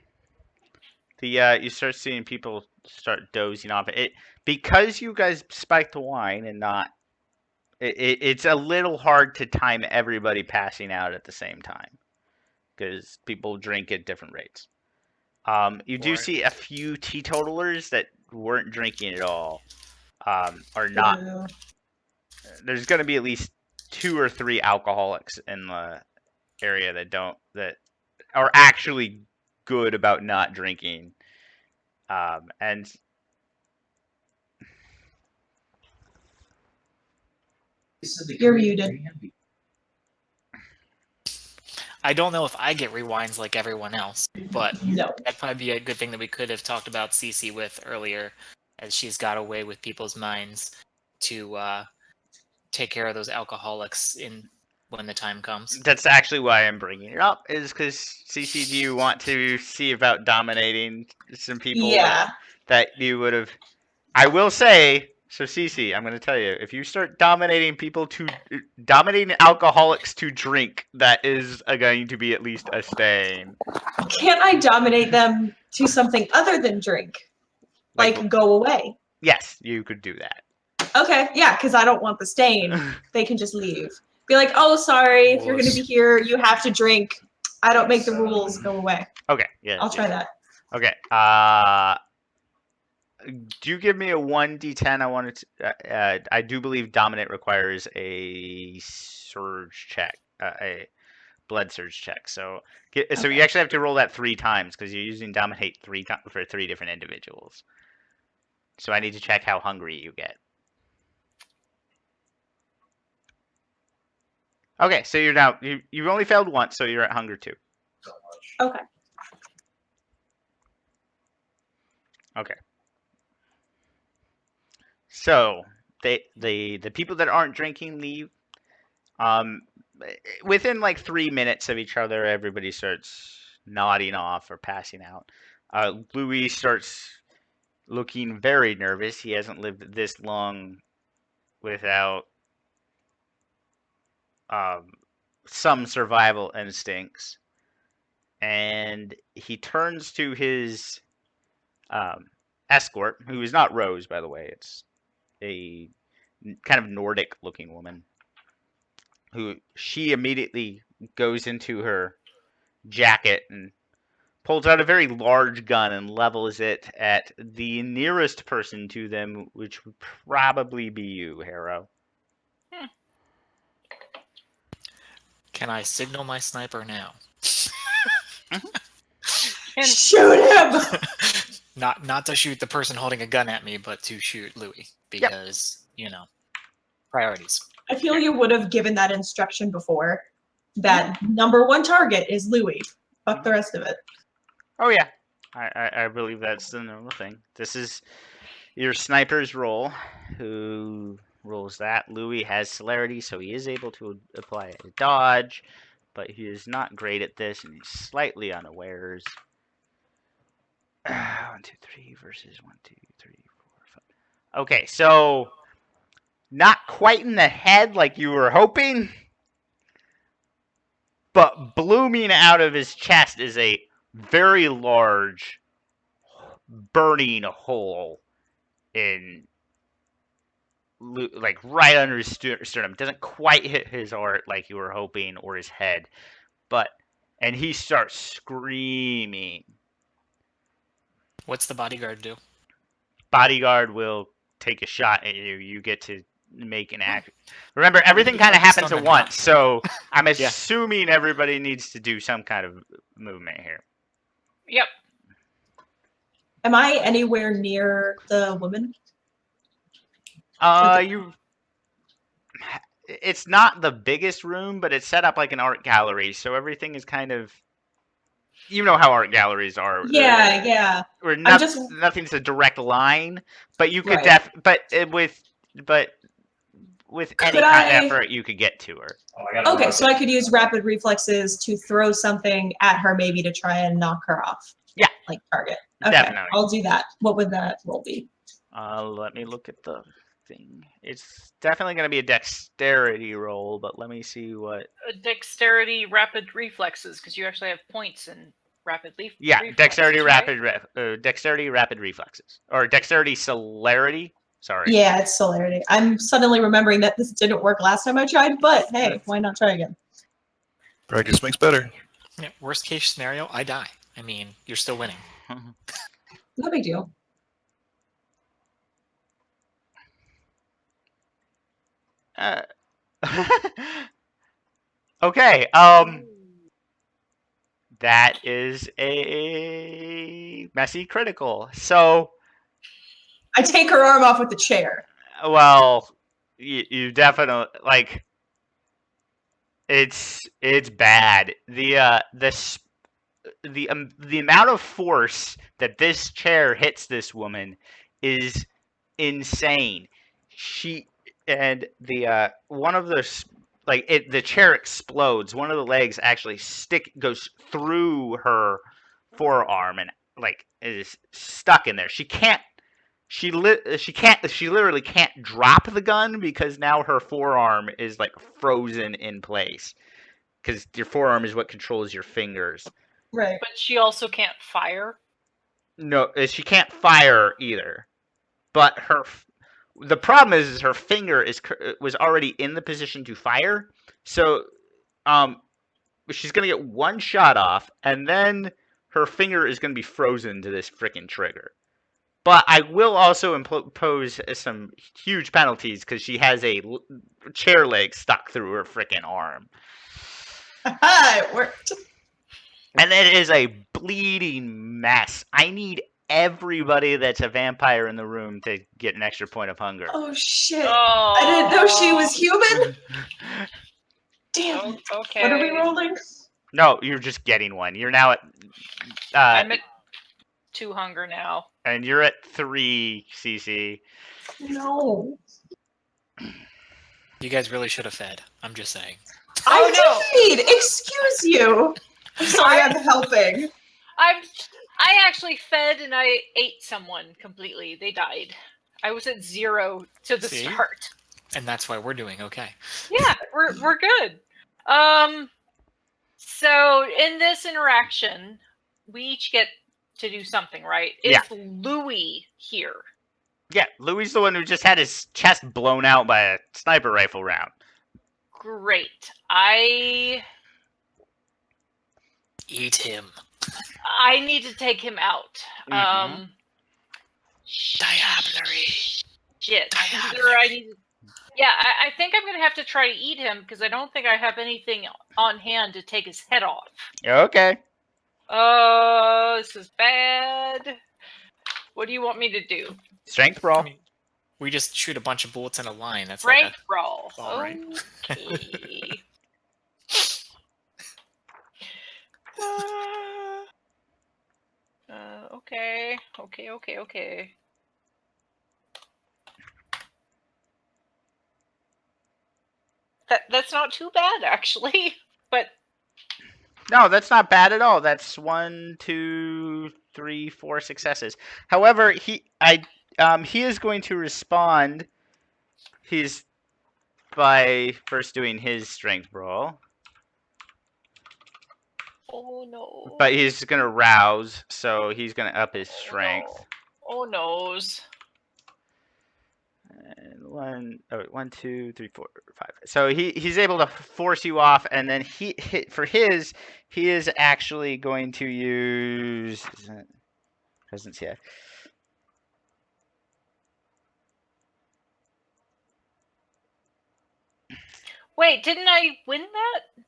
you start seeing people start dozing off. It because you guys spiked the wine and not. It's a little hard to time everybody passing out at the same time because people drink at different rates. You do Right. see a few teetotalers that weren't drinking at all. Are not. Ooh. There's going to be at least 2 or 3 alcoholics in the area that are actually good about not drinking. And You're muted. I don't know if I get rewinds like everyone else, but No. that'd probably be a good thing that we could have talked about Cece with earlier, as she's got a way with people's minds to take care of those alcoholics when the time comes. that's actually why I'm bringing it up, is because, CC, do you want to see about dominating some people Yeah. that you would have... I will say, so CC, I'm going to tell you, if you start dominating alcoholics to drink, that is going to be at least a stain. Can't I dominate them to something other than drink? Like go away. Yes, you could do that. Okay, yeah, because I don't want the stain. They can just leave. Be like, oh, sorry, if you're going to be here, you have to drink. I don't make the rules. Go away. Okay, yeah. I'll try that. Okay. Do you give me a 1d10? I wanted to. I do believe dominate requires a surge check, a blood surge check. So, so you actually have to roll that 3 times because you're using dominate 3 times for 3 different individuals. So I need to check how hungry you get. Okay, so you're now you've only failed once, so you're at hunger 2. Okay. Okay. So the people that aren't drinking leave. Within like 3 minutes of each other, everybody starts nodding off or passing out. Louis starts looking very nervous. He hasn't lived this long without some survival instincts, and he turns to his escort, who is not Rose, by the way. It's a kind of Nordic-looking woman, who she immediately goes into her jacket and pulls out a very large gun and levels it at the nearest person to them, which would probably be you, Harrow. Can I signal my sniper now? Shoot him! Not to shoot the person holding a gun at me, but to shoot Louis because priorities. I feel you would have given that instruction before. That number 1 target is Louis. Fuck the rest of it. Oh yeah, I believe that's the normal thing. This is Your snipers roll. Who rolls that? Louis has celerity, so he is able to apply a dodge, but he is not great at this, and he's slightly unawares. 1, 2, 3 versus 1, 2, 3, 4, 5. Okay, so not quite in the head like you were hoping, but blooming out of his chest is a very large burning hole in like right under his sternum. It doesn't quite hit his heart like you were hoping or his head, and he starts screaming. What's the bodyguard do? Bodyguard will take a shot at you. You get to make an act. Remember, everything kind of Focused happens on at the once, so I'm Yeah. assuming everybody needs to do some kind of movement here. Yep. Am I anywhere near the woman? It's not the biggest room, but it's set up like an art gallery, so everything is kind of, you know how art galleries are. Yeah, yeah. Where I'm just nothing's a direct line, but you could Right. with Could any kind I- of effort you could get to her. Oh, I gotta Okay, mark so it. I could use rapid reflexes to throw something at her, maybe to try and knock her off. Yeah. Like target. Okay, Definitely. I'll do that. What would that roll be? Let me look at the thing. It's definitely going to be a dexterity roll, but let me see what. Dexterity, rapid reflexes, because you actually have points in rapid Yeah, reflexes. dexterity, right? dexterity, rapid reflexes, or dexterity, celerity. Sorry. Yeah, it's celerity. I'm suddenly remembering that this didn't work last time I tried, but hey, why not try again? Practice makes better. Yeah, worst case scenario, I die. I mean, you're still winning. No big deal. Okay. That is a messy critical. So, I take her arm off with the chair. well, you definitely like. It's bad. The amount of force that this chair hits this woman is insane. She and the one of the the chair explodes. One of the legs actually goes through her forearm and like is stuck in there. She literally can't drop the gun because now her forearm is like frozen in place because your forearm is what controls your fingers. Right. But she also can't fire. No, she can't fire either. But the problem is her finger was already in the position to fire, so she's gonna get one shot off, and then her finger is gonna be frozen to this freaking trigger. But I will also impose some huge penalties because she has a chair leg stuck through her freaking arm. It worked. And it is a bleeding mess. I need everybody that's a vampire in the room to get an extra point of hunger. Oh shit. Oh, I didn't know she was human. Damn. Oh, okay. What are we rolling? No, you're just getting one. You're now at I'm at 2 hunger now. and you're at 3 CC. No. You guys really should have fed. I'm just saying. I did. Excuse you. I'm sorry, I'm helping. I actually fed and I ate someone completely. They died. I was at 0 to the See? start. And that's why we're doing okay. Yeah, we're good. So in this interaction, we each get to do something, right? Yeah. Is Louis here? Yeah, Louis the one who just had his chest blown out by a sniper rifle round. Great. I Eat him. need to take him out. Mhm. Diablerie. Shit. Diablerie. Either I need. Yeah, I think I'm gonna have to try to eat him because I don't think I have anything on hand to take his head off. Okay. Oh, this is bad. What do you want me to do? Strength brawl. I mean, we just shoot a bunch of bullets in a line. That's Rank like roll. all right. Okay. Okay. That's not too bad actually. But No, that's not bad at all. That's 1, 2, 3, 4 successes. However, he is going to respond. He's by first doing his strength roll, oh no. but he's going to rouse, so he's going to up his Oh, strength. no. Oh noes. And 1, 2, 3, 4, 5. So he's able to force you off, and then he is actually going to use presence. Yeah. Wait, didn't I win that?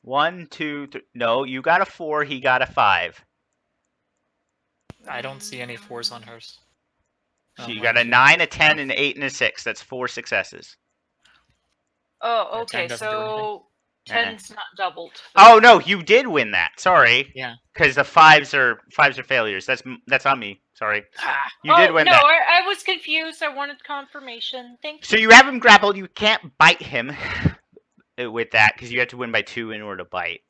1, 2, 3. No, you got a 4. He got a 5. I don't see any 4s on hers. So Oh, you 1, got a 2, 9, a 10, an 8, and a 6. That's 4 successes. Oh, Yeah, okay. 10 doesn't do anything. So 10's not doubled. Oh no, you did win that. Sorry. Yeah. Because the fives are failures. That's on me. Sorry. Ah, You did win no, that. I was confused. I wanted confirmation. Thank you. So you have him grappled. You can't bite him with that because you have to win by 2 in order to bite.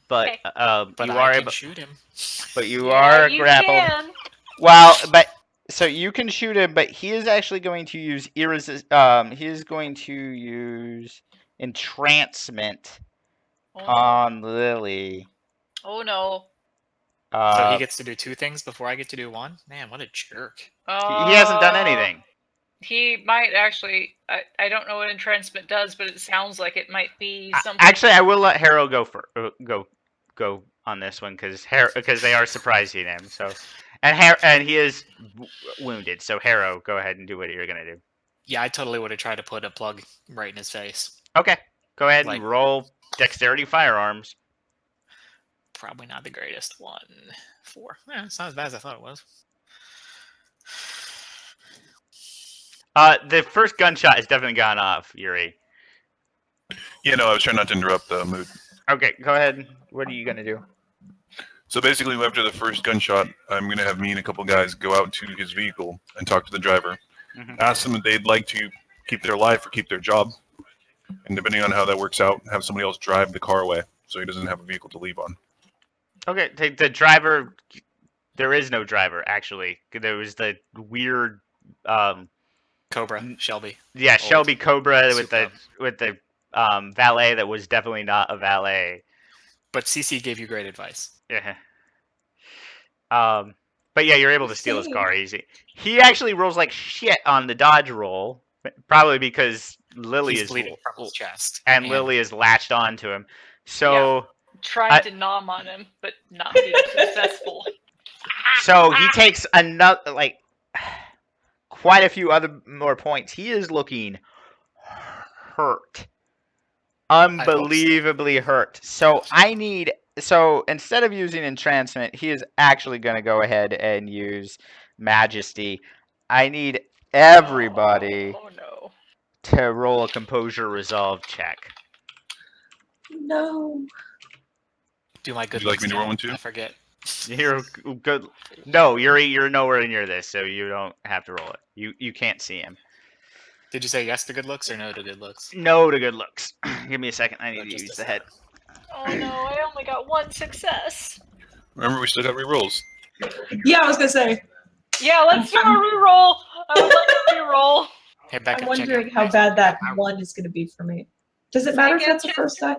But Okay. but you I are can able. shoot him. But you Yeah, are you grappled. can. Well, but so you can shoot him, but he is actually going to use he is going to use entrancement Oh, on Lily. oh no. So he gets to do 2 things before I get to do 1? Man, what a jerk. He hasn't done anything. He might actually. I don't know what entrancement does, but it sounds like it might be something. Actually, I will let Harrow go go on this one because they are surprising him. So, and he is wounded. So Harrow, go ahead and do what you're gonna do. Yeah, I totally would have tried to put a plug right in his face. Okay, go ahead Like- and roll dexterity firearms. Probably not the greatest. 1, 4. Yeah, it's not as bad as I thought it was. The first gunshot has definitely gone off, Yuri. Yeah, no, I was trying not to interrupt the mood. Okay, go ahead. What are you gonna do? So basically, after the first gunshot, I'm going to have me and a couple guys go out to his vehicle and talk to the driver. Mhm. Ask them if they'd like to keep their life or keep their job. And depending on how that works out, have somebody else drive the car away so he doesn't have a vehicle to leave on. Okay, take the driver. There is no driver actually. There was the weird. Cobra, Shelby. Yeah, Shelby Cobra with Supra. the valet that was definitely not a valet. But CC gave you great advice. Yeah. But yeah, you're able to steal his Same. car easy. He actually rolls like shit on the dodge roll, probably because Lily He's is bleeding from his chest. and Lily is latched onto him. So Trying to nom on him, but not being successful. so he takes another like quite a few other more points. He is looking hurt. Unbelievably hurt. So so instead of using entrancement, he is actually going to go ahead and use majesty. I need everybody Oh no. to roll a composure resolve check. No. Do my good Would you like looks me to now. roll one too? I forget. You're good. No, you're nowhere near this, so you don't have to roll it. You can't see him. Did you say yes to good looks or no to good looks? No to good looks. Give me a second. I need to Just use a the head. Oh no, I only got 1 success. Remember, we still got rerolls. Yeah, I was gonna say. Yeah, let's do a reroll. I would like a reroll. Hey, Becca, I'm check wondering out how my- bad that one is gonna be for me. Does it matter if Again, that's the first die?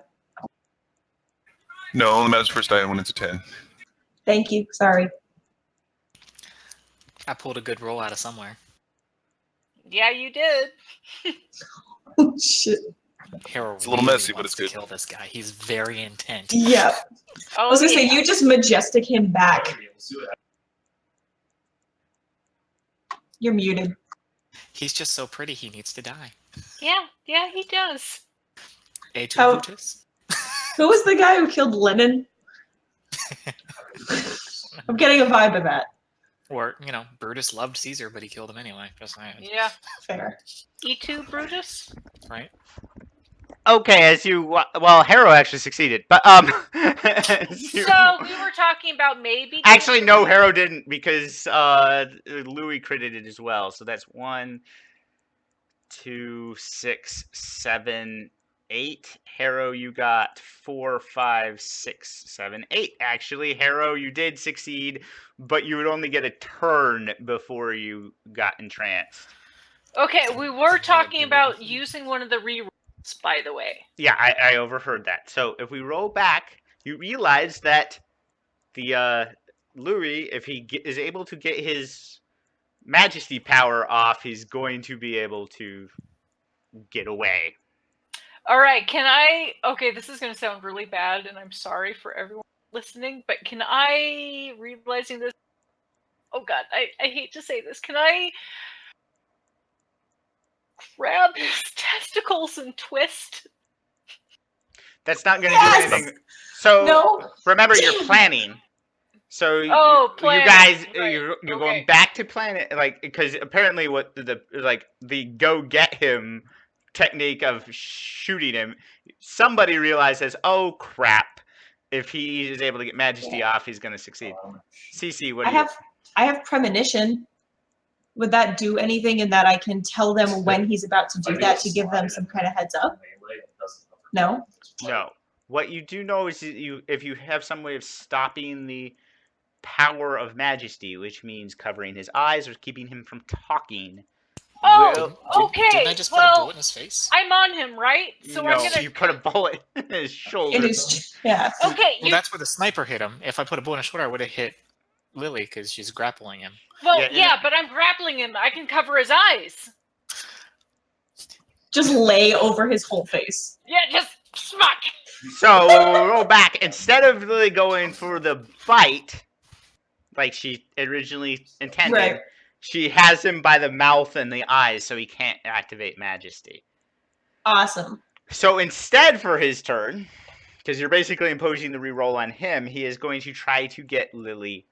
No, only matters first die when it's a 10. Thank you. Sorry. I pulled a good roll out of somewhere. Yeah, you did. Oh shit. Harold It's a little really messy, but wants it's to good. kill this guy. He's very intent. Yeah. Oh, I was gonna say yeah. you just majestic him back. You're muted. He's just so pretty. He needs to die. Yeah, he does. A2 How- Brutus. Who was the guy who killed Lennon? I'm getting a vibe of that. Or, Brutus loved Caesar, but he killed him anyway. Just saying. Yeah. Fair. E2 Brutus? Right? Okay, well, Harrow actually succeeded, but as you- So we were talking about maybe. actually no, going Harrow didn't because Louis critted it as well. So that's 1, 2, 6, 7, 8. Harrow, you got 4, 5, 6, 7, 8. Actually, Harrow, you did succeed, but you would only get a turn before you got entranced. Okay, we were talking about using one of the rerolls, by the way. Yeah, I overheard that. So if we roll back, you realize that the Louis, if he is able to get his Majesty power off, he's going to be able to get away. All right, can I? Okay, this is going to sound really bad, and I'm sorry for everyone listening, but can I, realizing this? Oh God, I hate to say this. Can I grab his testicles and twist? That's not going to Yes! do anything. So No. remember, you're planning. So Oh, you planning, guys, right, you're okay. going back to planet, like, because apparently what the go get him technique of shooting him, somebody realizes, oh crap, if he is able to get Majesty off, he's going to succeed. CC, what do you? I have premonition. Would that do anything in that I can tell them when he's about to do that to give them some kind of heads up? No? No. What you do know is that if you have some way of stopping the power of Majesty, which means covering his eyes or keeping him from talking. Oh, okay. Didn't I just put a well, bullet in his face? I'm on him, right? So no, I'm gonna. you put a bullet in his shoulder. It is, yeah. Okay, Well, that's where the sniper hit him. If I put a bullet in his shoulder, I would have hit Lily because she's grappling him. Well, Yeah, yeah, but I'm grappling him. I can cover his eyes. Just lay over his whole face. Yeah, just smack. So we'll roll back. Instead of really going for the fight, like she originally intended, Right. she has him by the mouth and the eyes, so he can't activate Majesty. Awesome. So instead, for his turn, because you're basically imposing the reroll on him, he is going to try to get Lily.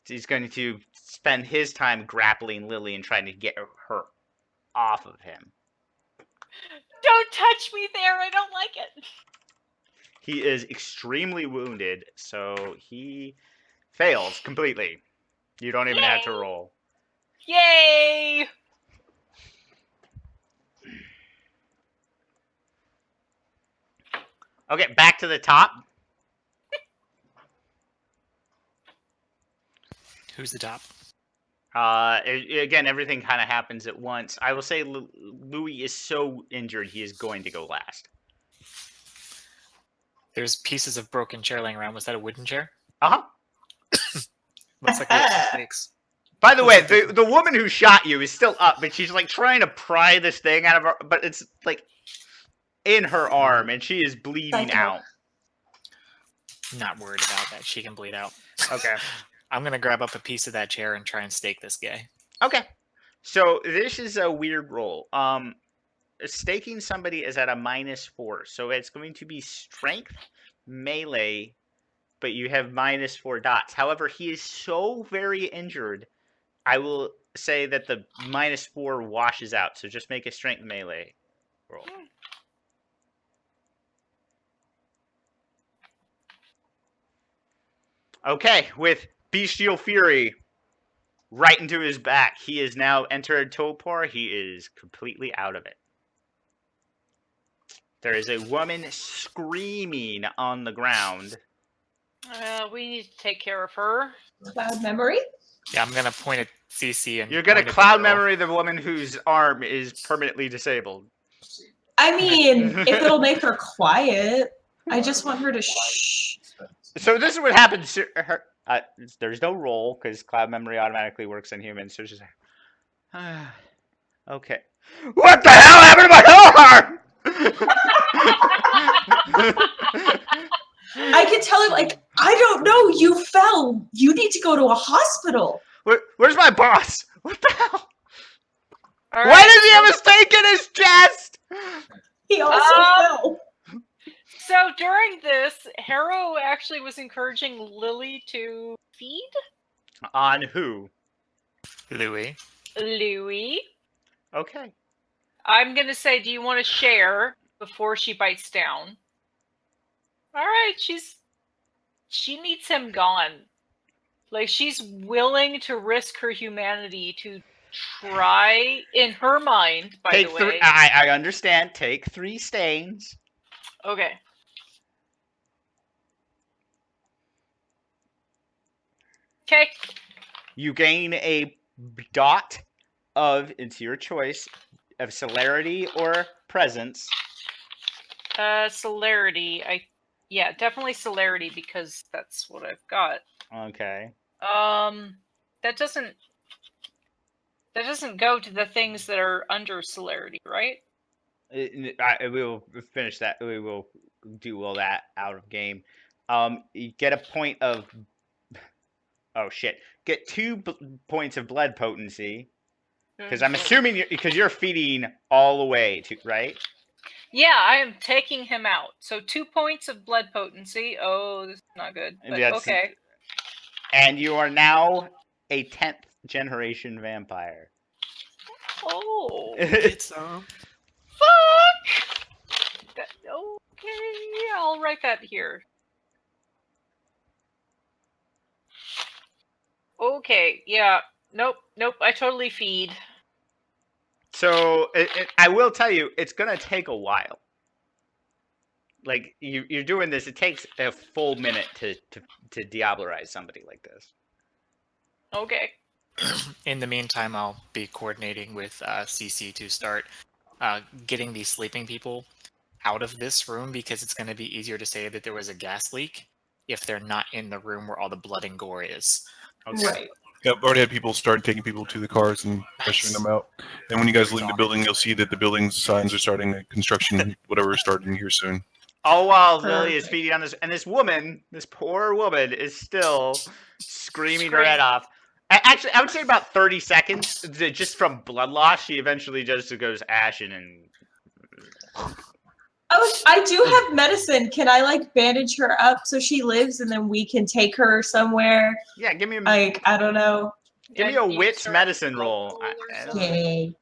He's going to spend his time grappling Lily and trying to get her off of him. Don't touch me there. I don't like it. He is extremely wounded, so he fails completely. You don't even have to Yay. roll. Yay! Okay, back to the top. Who's the top? Again, everything kind of happens at once. I will say Louis is so injured, he is going to go last. There's pieces of broken chair laying around. Was that a wooden chair? Uh-huh. Looks like it snakes. By the way, the woman who shot you is still up, but she's like trying to pry this thing out of her, but it's like in her arm, and she is bleeding Psycho. out. Not worried about that. She can bleed out. Okay. I'm gonna grab up a piece of that chair and try and stake this guy. Okay. So this is a weird roll. Staking somebody is at a -4, so it's going to be strength, melee, but you have -4 dots. However, he is so very injured, I will say that the -4 washes out. So just make a strength melee roll. Okay, with Bestial Fury right into his back, he is now entered Topor. He is completely out of it. There is a woman screaming on the ground. We need to take care of her. Cloud memory? Yeah, I'm gonna point at CC and. You're going to point at the cloud girl. memory the woman whose arm is permanently disabled. I mean, if it'll make her quiet, I just want her to shh. So this is what happens. There's no roll because cloud memory automatically works on humans. So she's like, okay. What the hell happened to my arm? I can tell him, like, I don't know, you fell. You need to go to a hospital. Where's my boss? What the hell? All Why right, does he have a stake in his chest? He also fell. So during this, Harrow actually was encouraging Lily to feed On who? Louis. Louis. Okay. I'm gonna say, do you want to share before she bites down? All right, she needs him gone. Like, she's willing to risk her humanity to try in her mind, by Take the way. three. I understand. Take 3 stains. Okay. Okay. You gain a dot of, it's your choice, of celerity or presence. Celerity. Yeah, definitely celerity because that's what I've got. Okay. That doesn't go to the things that are under celerity, right? We will finish that. We will do all that out of game. You get a point of. Oh shit! Get 2 points of blood potency. Because I'm assuming because you're feeding all the way to right. Yeah, I am taking him out. So 2 points of blood potency. Oh, this is not good. But okay. And you are now a 10th generation vampire. Oh. Get some. Fuck! Okay, I'll write that here. Okay, yeah. Nope, I totally feed. So I will tell you, it's gonna take a while. Like you're doing this, it takes a full minute to Diablerize somebody like this. Okay. In the meantime, I'll be coordinating with CC to start getting these sleeping people out of this room because it's going to be easier to say that there was a gas leak if they're not in the room where all the blood and gore is. Okay. Right. Yep, already had people start taking people to the cars and pressuring them out. And when you guys leave the building, you'll see that the building signs are starting construction, whatever is starting here soon. All while Lily is Perfect. feeding on this, and this woman, this poor woman, is still screaming her head off. Actually, I would say about 30 seconds, just from blood loss. She eventually just goes ashen and. I do have medicine. Can I like bandage her up so she lives, and then we can take her somewhere? Yeah, give me a Like I don't know. give me Yeah, a use wits her medicine blood roll. pool or I something. Yay.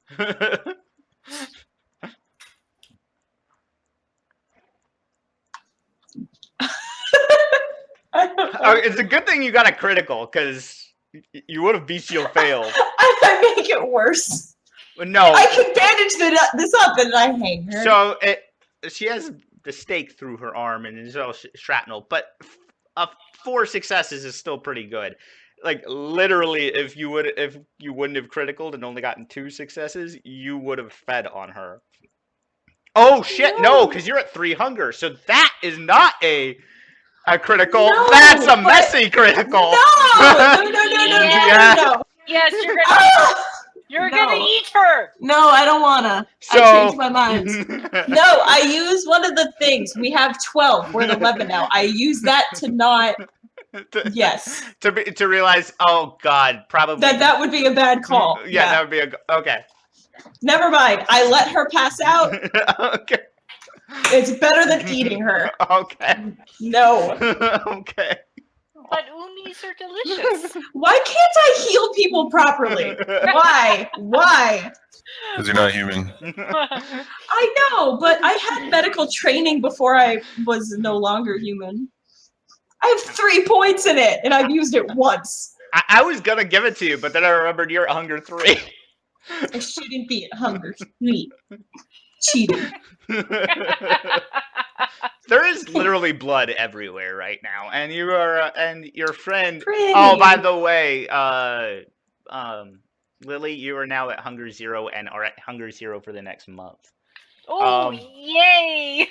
Oh, it's a good thing you got a critical, because you would have bestial failed. I make it worse. No. I can bandage this up and I hang her. So she has the stake through her arm and it's all shrapnel, but 4 successes is still pretty good. Like literally, if you wouldn't have criticaled and only gotten 2 successes, you would have fed on her. Oh shit! No, because you're at 3 hunger, so that is not a critical. No, That's a but- messy critical. No. Yeah. Yes, you're gonna Ah! you're No. gonna eat her. No, I don't wanna. So I changed my mind. No, I use one of the things. We have 12. We're at 11 now. I use that to not. Yes. to realize, oh god, probably That would be a bad call. Yeah, that would be okay. Never mind. I let her pass out. Okay. It's better than eating her. Okay. No. Okay. But unis are delicious. Why can't I heal people properly? Why? Why? Because you're not human. I know, but I had medical training before I was no longer human. I have 3 points in it, and I've used it once. I was gonna give it to you, but then I remembered you're at hunger 3. I shouldn't be at hunger 3. Cheating. There is literally blood everywhere right now, and you are and your friend. Pretty. Oh, by the way, Lily, you are now at hunger 0 and are at hunger 0 for the next month. Oh, yay!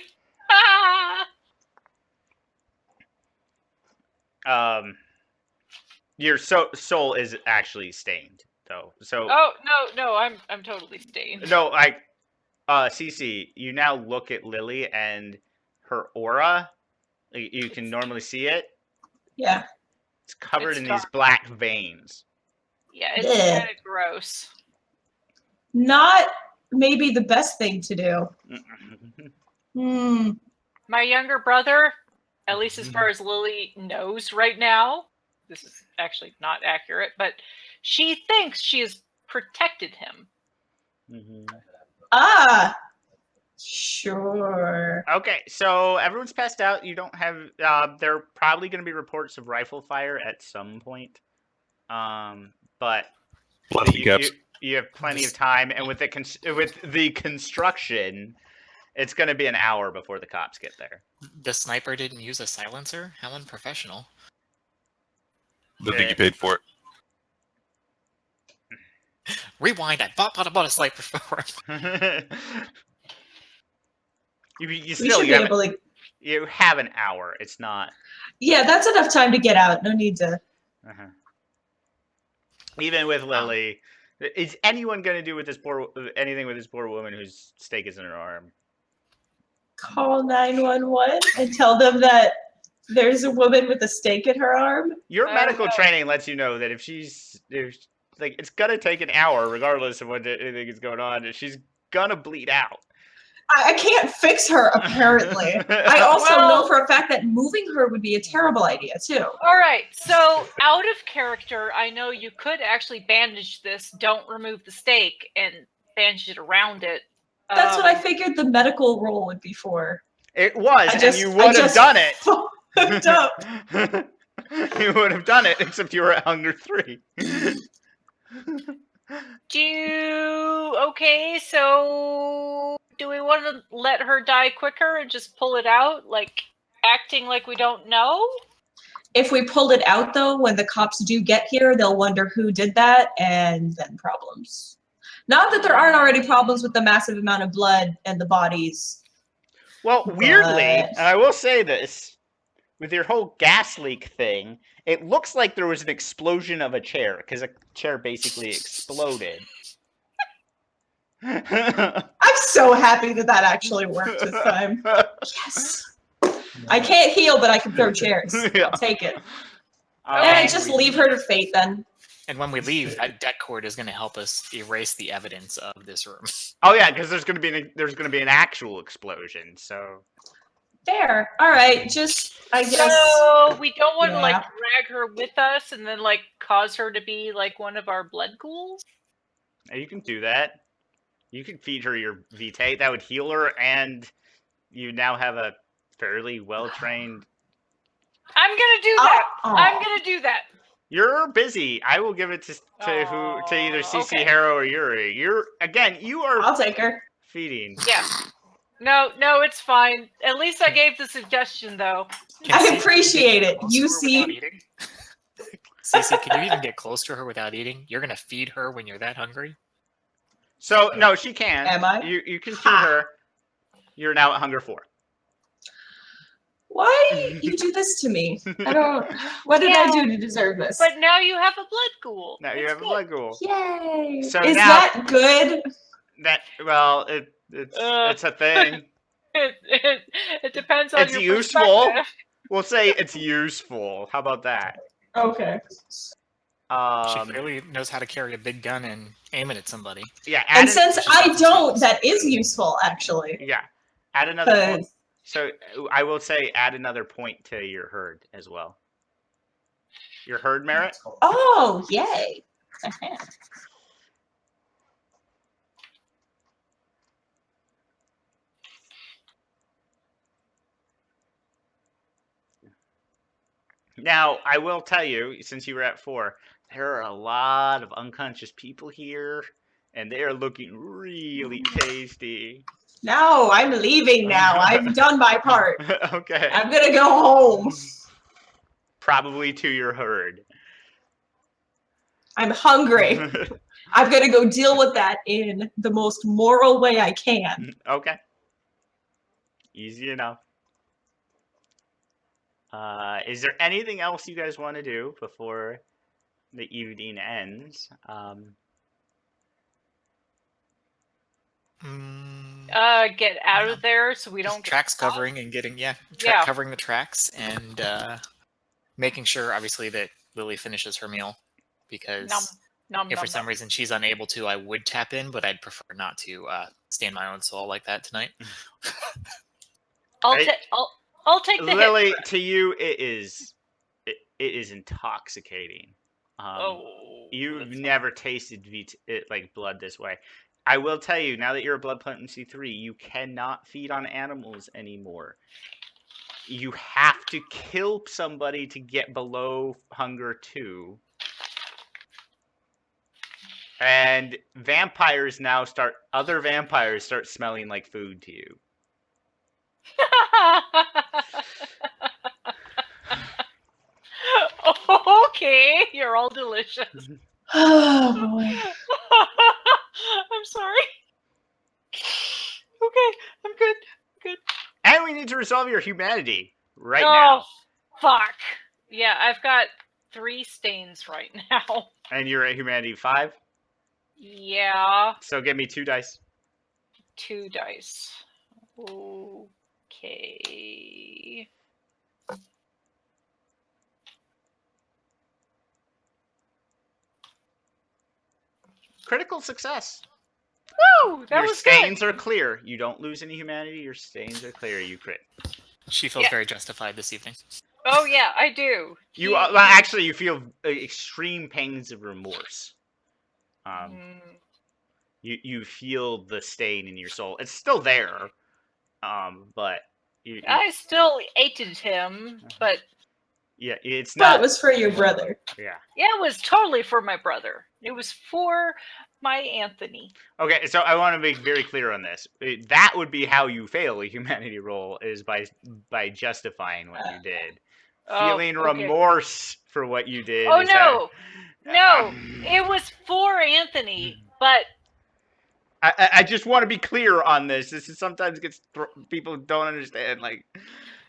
Your soul is actually stained though. So Oh no, I'm totally stained. no, like Cece, you now look at Lily and her aura. You can normally see it. Yeah. It's covered It's in dark. these black veins. Yeah, it's Ugh. kind of gross. Not maybe the best thing to do. Hmm. My younger brother, at least as far as Lily knows right now, this is actually not accurate, but she thinks she has protected him. Ah. Sure. Okay, so everyone's passed out. You don't have. There are probably going to be reports of rifle fire at some point. But Plastic caps. You have plenty of time, and with the construction, it's going to be an hour before the cops get there. The sniper didn't use a silencer? How unprofessional. Don't think you paid for it. Rewind, I bought a sniper for him. you We still should be able to. you have an hour. It's not. Yeah, that's enough time to get out. No need to. Uh-huh. Even with Lily, is anyone going to do with anything with this poor woman whose stake is in her arm? Call 911 and tell them that there's a woman with a stake in her arm. Your I medical don't know. training lets you know that if it's gonna take an hour regardless of what anything is going on, and she's gonna bleed out. I can't fix her, apparently. I also Well- know for a fact that moving her would be a terrible idea, too. All right, so out of character, I know you could actually bandage this. Don't remove the stake and bandage it around it. That's what I figured the medical role would be for. It was, I and just- you I would have just done it. Fucked up. You would have done it, except you were at Hunger 3. Okay, so do we want to let her die quicker and just pull it out, like acting like we don't know? If we pulled it out, though, when the cops do get here, they'll wonder who did that, and then problems. Not that there aren't already problems with the massive amount of blood and the bodies. Well, weirdly, But- and I will say this, with your whole gas leak thing, it looks like there was an explosion of a chair, because a chair basically exploded. I'm so happy that that actually worked this time. Yes. I can't heal, but I can throw chairs. Yeah. I'll take it. Okay. And just leave her to fate then. And when we leave, that deck cord is going to help us erase the evidence of this room. Oh yeah, because there's gonna be an actual explosion. So Fair. All right. Just, I guess. So we don't want to like Yeah. drag her with us and then like cause her to be like one of our blood ghouls. you can do that. You can feed her your Vitae. That would heal her, and you now have a fairly well trained. I'm gonna do that. Oh. I'm gonna do that. You're busy. I will give it to either Aw, CC okay. Harrow or Yuri. You are I'll take her. feeding. Yeah. No, it's fine. At least I gave the suggestion though. Can I Cece appreciate get it. close to You her see- without eating? Cece, can you even get close to her without eating? You're going to feed her when you're that hungry? So no, she can. Am I? You can feed Ha. her. You're now at Hunger 4. Why you do this to me? I don't. What did I Yeah. do to deserve this? But now you have a blood ghoul. Now you It's have a good. blood ghoul. Yay! So Is now- that good? It's a thing. It depends on It's your useful. perspective. We'll say it's useful. How about that? Okay. She Um, clearly knows how to carry a big gun and aim it at somebody. yeah. And Add since I don't, that is useful, actually. yeah, add another. Point. 'Cause- So I will say add another point to your herd as well. Your herd merit. Oh, yay! Now I will tell you, since you were at 4, there are a lot of unconscious people here, and they are looking really tasty. No, I'm leaving now. I've done my part. Okay. I'm gonna go home. Probably to your herd. I'm hungry. I'm gonna go deal with that in the most moral way I can. Okay. Easy enough. Is there anything else you guys want to do before the evening ends? Get out of there so we Just don't get tracks caught. covering and getting Yeah. covering the tracks and making sure obviously that Lily finishes her meal because Nom, if nom, for some nom. reason she's unable to, I would tap in, but I'd prefer not to stand my own soul like that tonight. I'll, Right. I'll take the hit. Lily, to you, it is intoxicating. Oh, You've that's never tasted like blood this way. I will tell you, now that you're a blood potency 3, you cannot feed on animals anymore. You have to kill somebody to get below hunger 2. And other vampires start smelling like food to you. Okay, you're all delicious. Oh boy. I'm sorry. Okay, I'm good. And we need to resolve your humanity right Oh, now. fuck. Yeah, I've got 3 stains right now. And you're at humanity 5. Yeah, So give me 2 dice. 2 dice. Okay. Critical success. Woo! That Your was stains good. are clear. You don't lose any humanity. Your stains are clear. You crit. She feels Yeah. very justified this evening. Oh yeah, I do. Well, actually, you feel extreme pangs of remorse. Mm, You feel the stain in your soul. It's still there, but I still hated him, but yeah, it's But not. it was for your brother. Yeah. yeah, it was totally for my brother. It was for my Anthony. Okay, so I want to make very clear on this. That would be how you fail a humanity roll, is by justifying what you did. Oh, Feeling okay. remorse for what you did. Oh is how- no, it was for Anthony, but I just want to be clear on this. This is sometimes people don't understand. Like,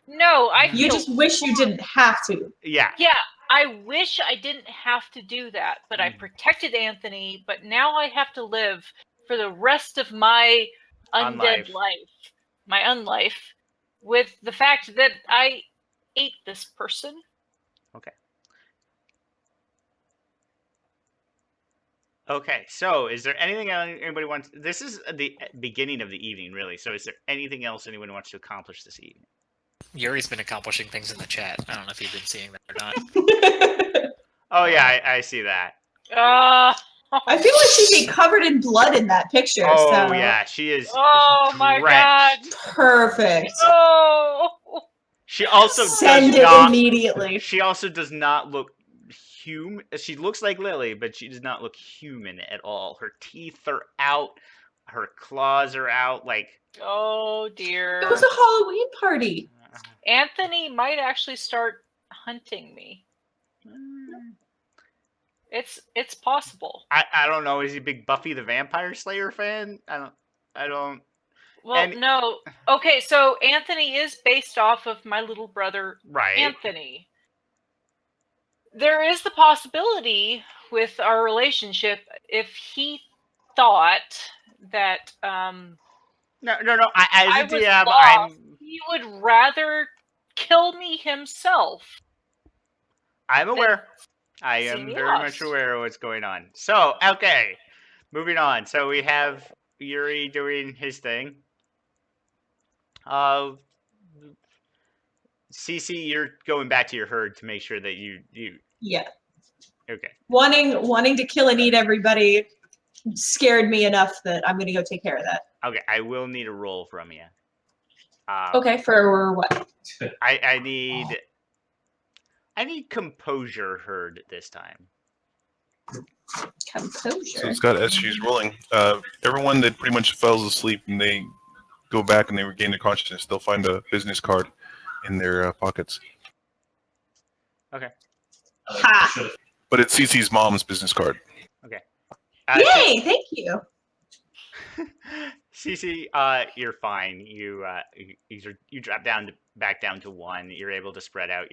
no, I You feel just wish you didn't have to. yeah, yeah. I wish I didn't have to do that, but I protected Anthony. But now I have to live for the rest of my undead life, my unlife, with the fact that I ate this person. Okay, so is there anything anybody wants? This is the beginning of the evening, really. So is there anything else anyone wants to accomplish this evening? Yuri's been accomplishing things in the chat. I don't know if you've been seeing that or not. Oh yeah, I see that. I feel like she'd be covered in blood in that picture. Oh so. yeah, she is. Oh my god! drenched. Perfect. Oh. She also Send does it not. immediately. She also does not look human. She looks like Lily, but she does not look human at all. Her teeth are out. Her claws are out. Like. Oh dear. It was a Halloween party. Anthony might actually start hunting me. It's possible. I don't know. Is he a big Buffy the Vampire Slayer fan? I don't. Well, And- no. Okay, so Anthony is based off of my little brother Right. Anthony. There is the possibility with our relationship if he thought that No. I I as a was DM, lost, he would rather kill me himself. I'm aware. I am see me very much lost. aware of what's going on. So, okay. Moving on. So we have Yuri doing his thing. Cece, you're going back to your herd to make sure that you Yeah. okay. Wanting to kill and eat everybody scared me enough that I'm gonna go take care of that. Okay, I will need a roll from you. Okay, for what? I need composure herd this time. Composure. So Scott, as she's rolling, everyone that pretty much falls asleep and they go back and they regain their consciousness, they'll find a business card in their pockets. Ha! But it's Cece's mom's business card. Yay! Thank you. Cece, you're fine. You drop back down to 1. You're able to spread out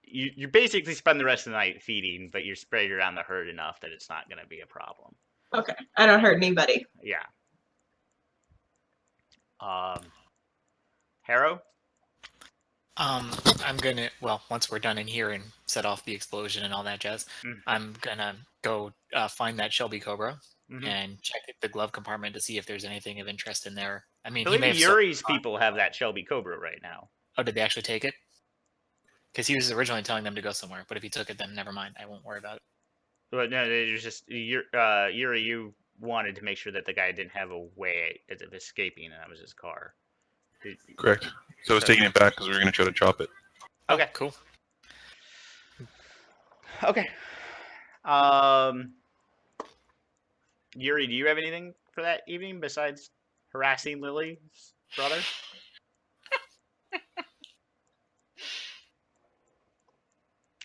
you basically spend the rest of the night feeding, but you're spread around the herd enough that it's not going to be a problem. Okay, I don't hurt anybody. Yeah. Harrow? I'm gonna, well, once we're done in here and set off the explosion and all that jazz, I'm gonna go find that Shelby Cobra and check the glove compartment to see if there's anything of interest in there. I mean, I he may believe have Yuri's people have that Shelby Cobra right now. Oh, did they actually take it? Because he was originally telling them to go somewhere, but if he took it, then never mind. I won't worry about it. But no, there's just Yuri, you wanted to make sure that the guy didn't have a way of escaping, and that was his car. Correct. So I was taking it back because we were going to try to chop it. Okay. Cool. Okay. Yuri, do you have anything for that evening besides harassing Lily's brother?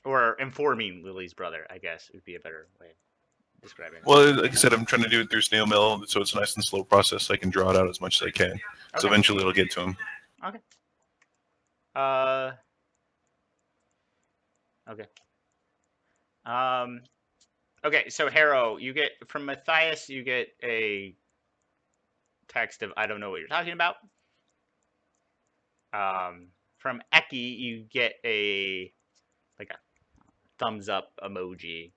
Or informing Lily's brother, I guess would be a better way of describing it. Well, like I said, I'm trying to do it through snail mail, so it's a nice and slow process. So I can draw it out as much as I can. So Okay. eventually it'll get to him. Okay. Okay, so Harrow, you get from Matthias, you get a text of I don't know what you're talking about. From Eki, you get a thumbs up emoji.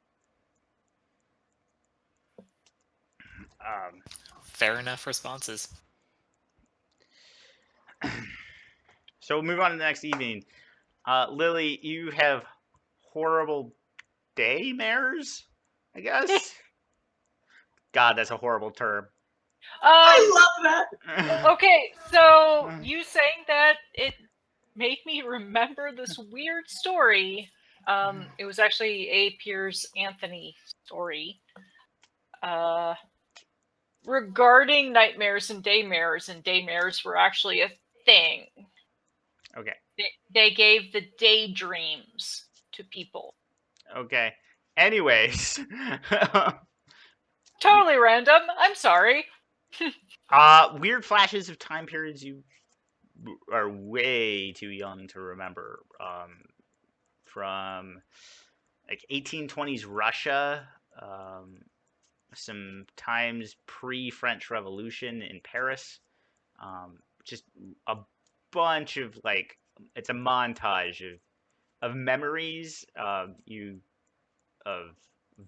Fair enough responses. So we'll move on to the next evening. Lily, you have horrible daymares, I guess. God, that's a horrible term. I love that. Okay, so you saying that it made me remember this weird story. It was actually A. Piers Anthony story. Regarding nightmares and daymares were actually a thing. Okay. They gave the daydreams to people. Okay. Anyways, Totally random. I'm sorry. weird flashes of time periods you are way too young to remember. From like 1820s Russia, some times pre-French Revolution in Paris. Just a bunch of it's a montage of memories of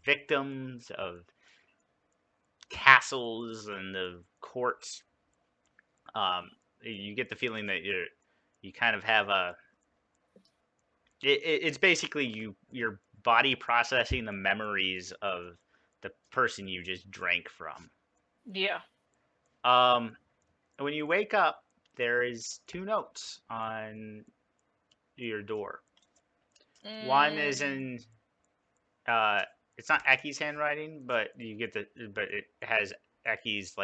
victims, of castles and of courts. You get the feeling that you kind of have it's basically your body processing the memories of the person you just drank from. Yeah. When you wake up, there is 2 notes on your door. One is in it's not Eki's handwriting, but but it has Eki's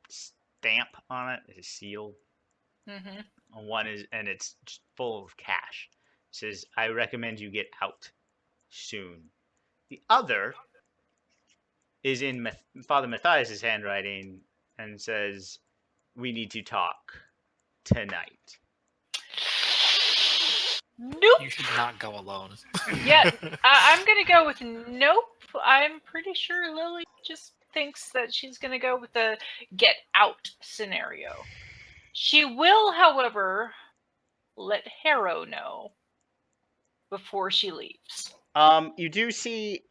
stamp on it, his seal. Mm-hmm. One is, and it's just full of cash. It says, "I recommend you get out soon." The other is in Father Matthias's handwriting and says, "We need to talk tonight." Nope. You should not go alone. Yeah, I'm gonna go with nope. I'm pretty sure Lily just thinks that she's gonna go with the get out scenario. She will, however, let Harrow know before she leaves. You do see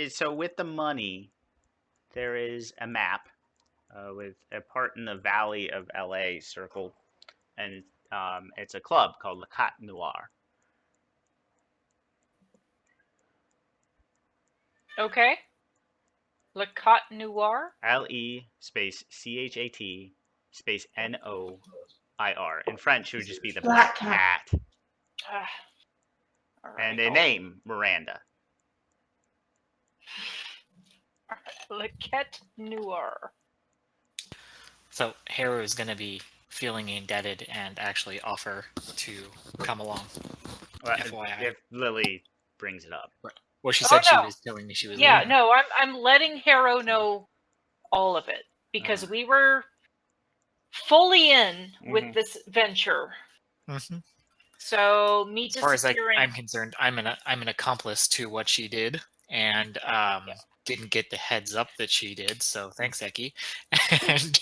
so with the money, there is a map with a part in the Valley of LA circled, and it's a club called Le Cat Noir. Okay. Le Cat Noir. LE space CHAT space NOIR. In French, it would just be the Black Cat. And a name, Miranda. Le Cat Noir. So Harrow is going to be feeling indebted and actually offer to come along. FYI. If Lily brings it up. Well, she said no. she was telling me she was. Yeah, leaving. no, I'm letting Harrow know all of it because we were fully in with this venture. Mm-hmm. So me As far as disappearing. I'm concerned, I'm an accomplice to what she did, and didn't get the heads up that she did. So thanks, Eki. And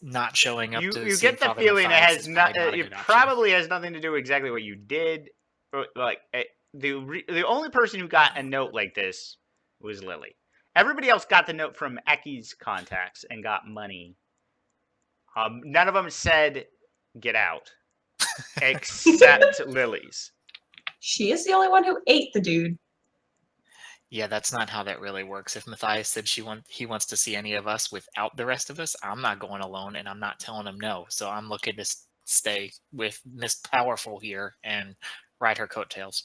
not showing up. You to get the Father feeling it Matthias has is not. probably a It good option. probably has nothing to do exactly what you did. The only person who got a note like this was Lily. Everybody else got the note from Eki's contacts and got money. None of them said "get out," except Lily's. She is the only one who ate the dude. Yeah, that's not how that really works. If Matthias said he wants to see any of us without the rest of us, I'm not going alone, and I'm not telling him no. So I'm looking to stay with Miss Powerful here and ride her coattails.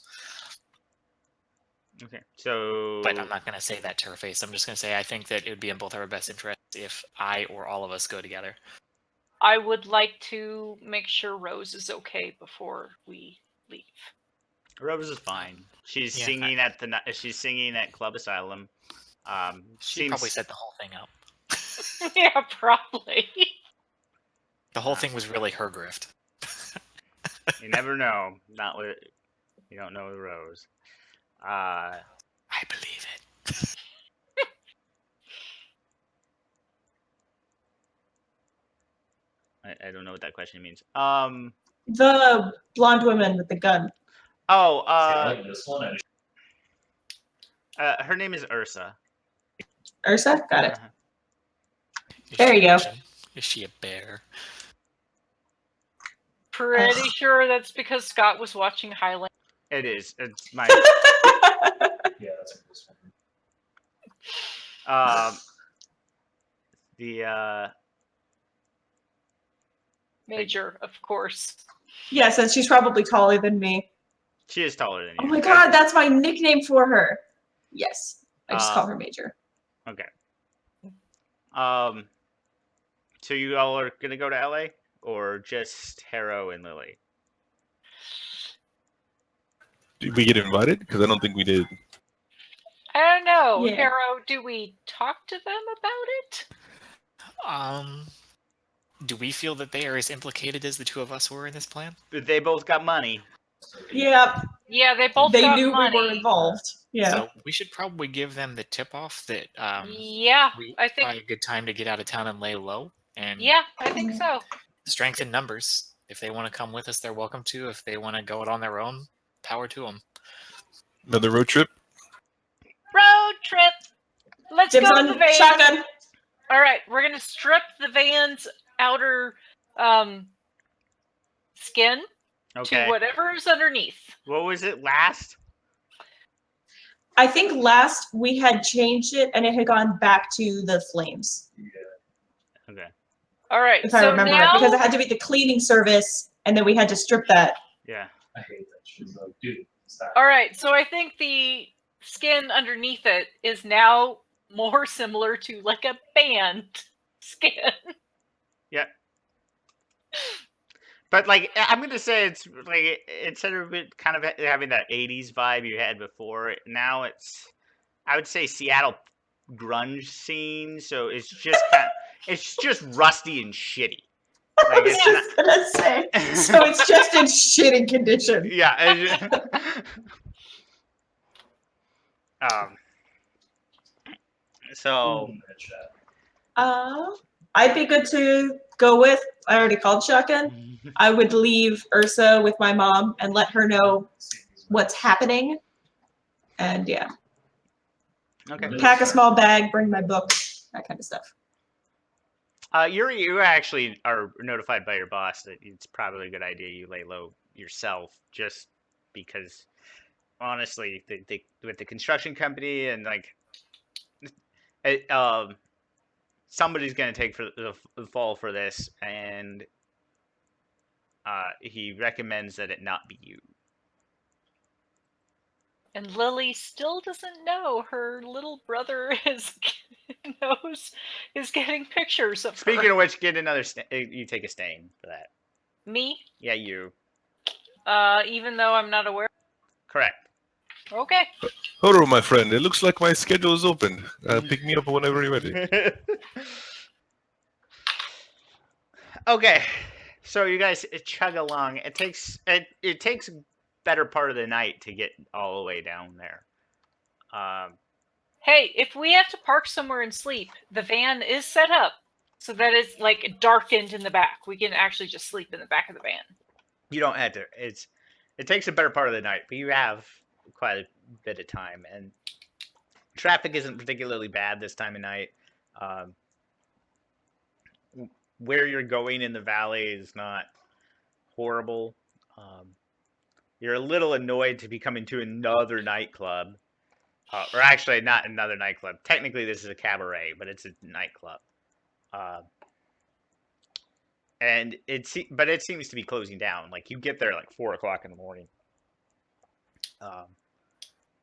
Okay. So. But I'm not going to say that to her face. I'm just going to say I think that it would be in both our best interests if I or all of us go together. I would like to make sure Rose is okay before we leave. Rose is fine. She's Yeah, singing she's singing at Club Asylum. She probably set the whole thing up. Yeah, probably. The whole thing was really her grift. You never know. Not with you don't know Rose. I believe it. I don't know what that question means. The blonde woman with the gun. Oh, like this one. her name is Ursa. Ursa? Got it. Uh-huh. Is There she you go. Russian? Is she a bear? Pretty sure that's because Scott was watching Highland. It is. It's my Yeah, that's a this one. the Major, of course. Yes, and she's probably taller than me. she is taller than you. Oh my god, that's my nickname for her. Yes. I just call her Major. Okay. So you all are gonna go to LA or just Harrow and Lily? Did we get invited? Because I don't think we did. I don't know. Yeah. Harrow, do we talk to them about it? Do we feel that they are as implicated as the two of us were in this plan? They both got money. Yeah, Yeah, they both they got knew money. we were involved. Yeah. So we should probably give them the tip off that Yeah, I think. probably a good time to get out of town and lay low. And Yeah, I think so. strength in numbers. If they want to come with us, they're welcome to. If they want to go it on their own, power to them. Another road trip? Road trip. Let's Dibs go to on the van. shotgun. All right, we're gonna strip the van's outer skin Okay. to whatever's underneath. What was it last? I think last we had changed it and it had gone back to the flames, Okay. All right, if so I remember now right, because it had to be the cleaning service and then we had to strip that. Yeah. I hate that. She's like, dude, stop. all right, so I think the skin underneath it is now more similar to like a band skin. Yeah. But like, I'm gonna say it's like instead of it kind of having that '80s vibe you had before, now I would say Seattle grunge scene. So it's just it's just rusty and shitty. I Like was it's just gonna say. So it's just in shitting condition. yeah. So I'd be good to go with. I already called shotgun. I would leave Ursa with my mom and let her know what's happening. And yeah, okay. pack a small bag, bring my book, that kind of stuff. You actually are notified by your boss that it's probably a good idea you lay low yourself, just because honestly, with the construction company and like, somebody's gonna take for the fall for this, and he recommends that it not be you. And Lily still doesn't know her little brother is getting pictures of Speaking her. of which, get another. You take a stain for that. Me, Yeah, you. even though I'm not aware. Correct. Okay. Hello, my friend. It looks like my schedule is open. Pick me up whenever you're ready. Okay, so you guys chug along. It takes better part of the night to get all the way down there. Hey, if we have to park somewhere and sleep, the van is set up so that it's like darkened in the back. We can actually just sleep in the back of the van. You don't have to. It takes a better part of the night, but you have quite a bit of time, and traffic isn't particularly bad this time of night. Where you're going in the valley is not horrible. You're a little annoyed to be coming to another nightclub, or actually not another nightclub. Technically, this is a cabaret, but it's a nightclub. And it seems to be closing down. Like you get there like 4 o'clock in the morning.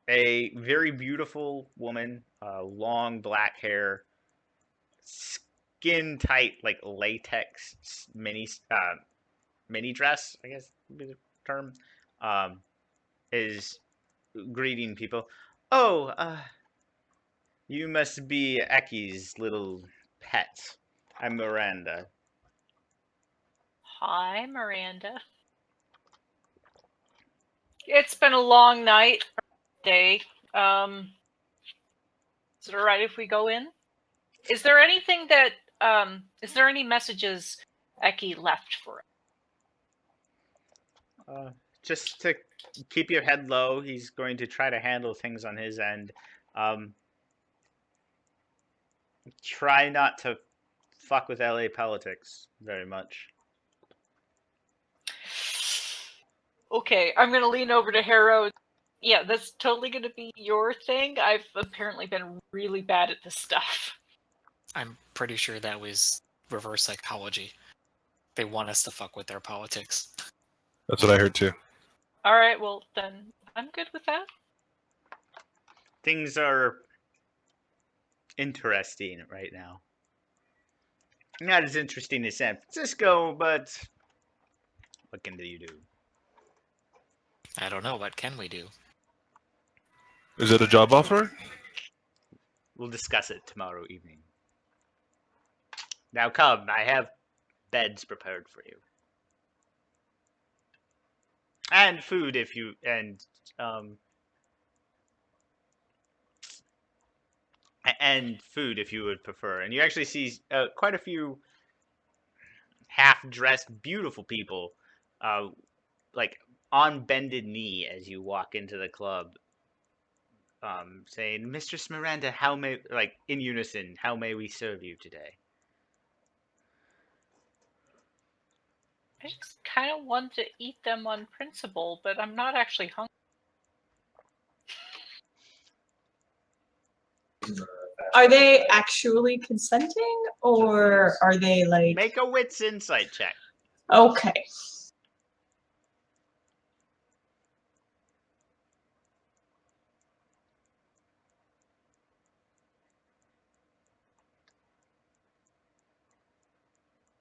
a very beautiful woman, long black hair, skin tight like latex mini dress, I guess would be the term, is greeting people. Oh, you must be Eki's little pet. I'm Miranda. Hi, Miranda. It's been a long night, day. Is it alright if we go in? Is there anything that is there any messages Eki left for us? Just to keep your head low, he's going to try to handle things on his end. Try not to fuck with LA politics very much. Okay, I'm gonna lean over to Harrow. Yeah, that's totally gonna be your thing. I've apparently been really bad at this stuff. I'm pretty sure that was reverse psychology. They want us to fuck with their politics. That's what I heard too. Alright, well then I'm good with that. Things are interesting right now. Not as interesting as San Francisco, but what can you do? I don't know. What can we do? Is it a job offer? We'll discuss it tomorrow evening. Now come, I have beds prepared for you. And food if you and food if you would prefer. And you actually see quite a few half-dressed beautiful people like on bended knee as you walk into the club, saying, "Mistress Miranda, how may," like in unison, "how may we serve you today?" I just kind of want to eat them on principle, but I'm not actually hungry. Are they actually consenting, or are they like? Make a wits insight check. Okay.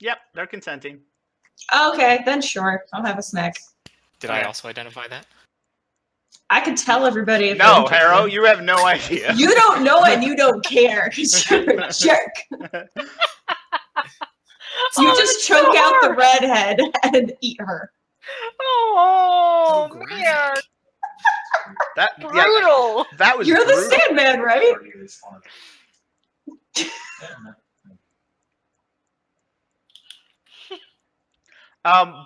Yep, they're consenting. Okay, then sure. I'll have a snack. Did I Okay. also identify that? I can tell everybody. If they're No, interested. Harrow, you have no idea. You don't know it and you don't care because you're a jerk. You just choke out the redhead and eat her. Oh, So man, That brutal. that was You're the brutal. Sandman, right?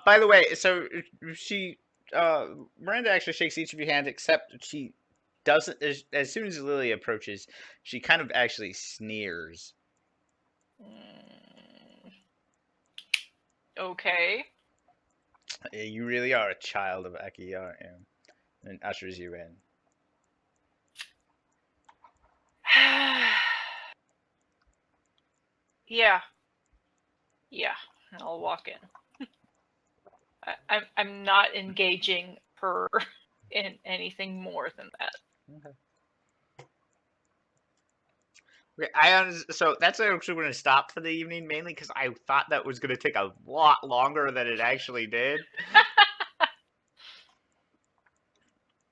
By the way, so she Miranda actually shakes each of your hands, except she doesn't. As soon as Lily approaches, she kind of actually sneers. Okay. You really are a child of Eki, aren't you? And ushers you in. Yeah. Yeah, I'll walk in. I'm not engaging her in anything more than that. Okay, so that's actually going to stop for the evening, mainly because I thought that was going to take a lot longer than it actually did.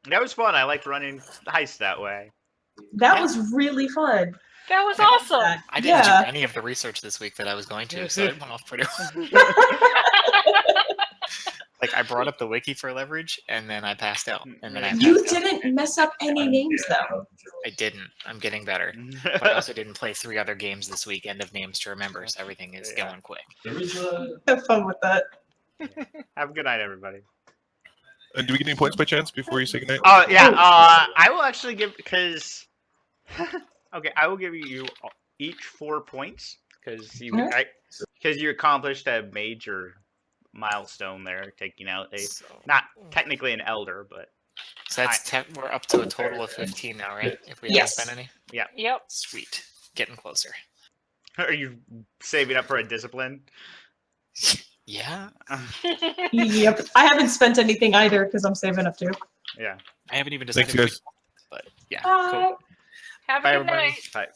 That was fun. I liked running heists that way. That was really fun. That was awesome. I didn't Yeah. do any of the research this week that I was going to, so it went off pretty well. Like, I brought up the wiki for leverage, and then I passed out. And then I You passed out. didn't mess up any names though. I didn't. I'm getting better. But I also didn't play 3 other games this week, end of names to remember, so everything is Yeah. going quick. There was a Have fun with that. Have a good night, everybody. Do we get any points by chance before you say goodnight? Oh yeah, I will actually give because okay, I will give you each 4 points because you accomplished a major milestone there, taking out a So, not technically an elder, but so that's we're up to a total of 15 now, right? If we Yes. haven't spent any? Yep. Sweet. Getting closer. are you saving up for a discipline? Yeah. Yep. I haven't spent anything either because I'm saving up too. Yeah. I haven't even Thanks, decided. guys. But Yeah. Bye. Cool. Have Bye, a good everybody. night. Bye.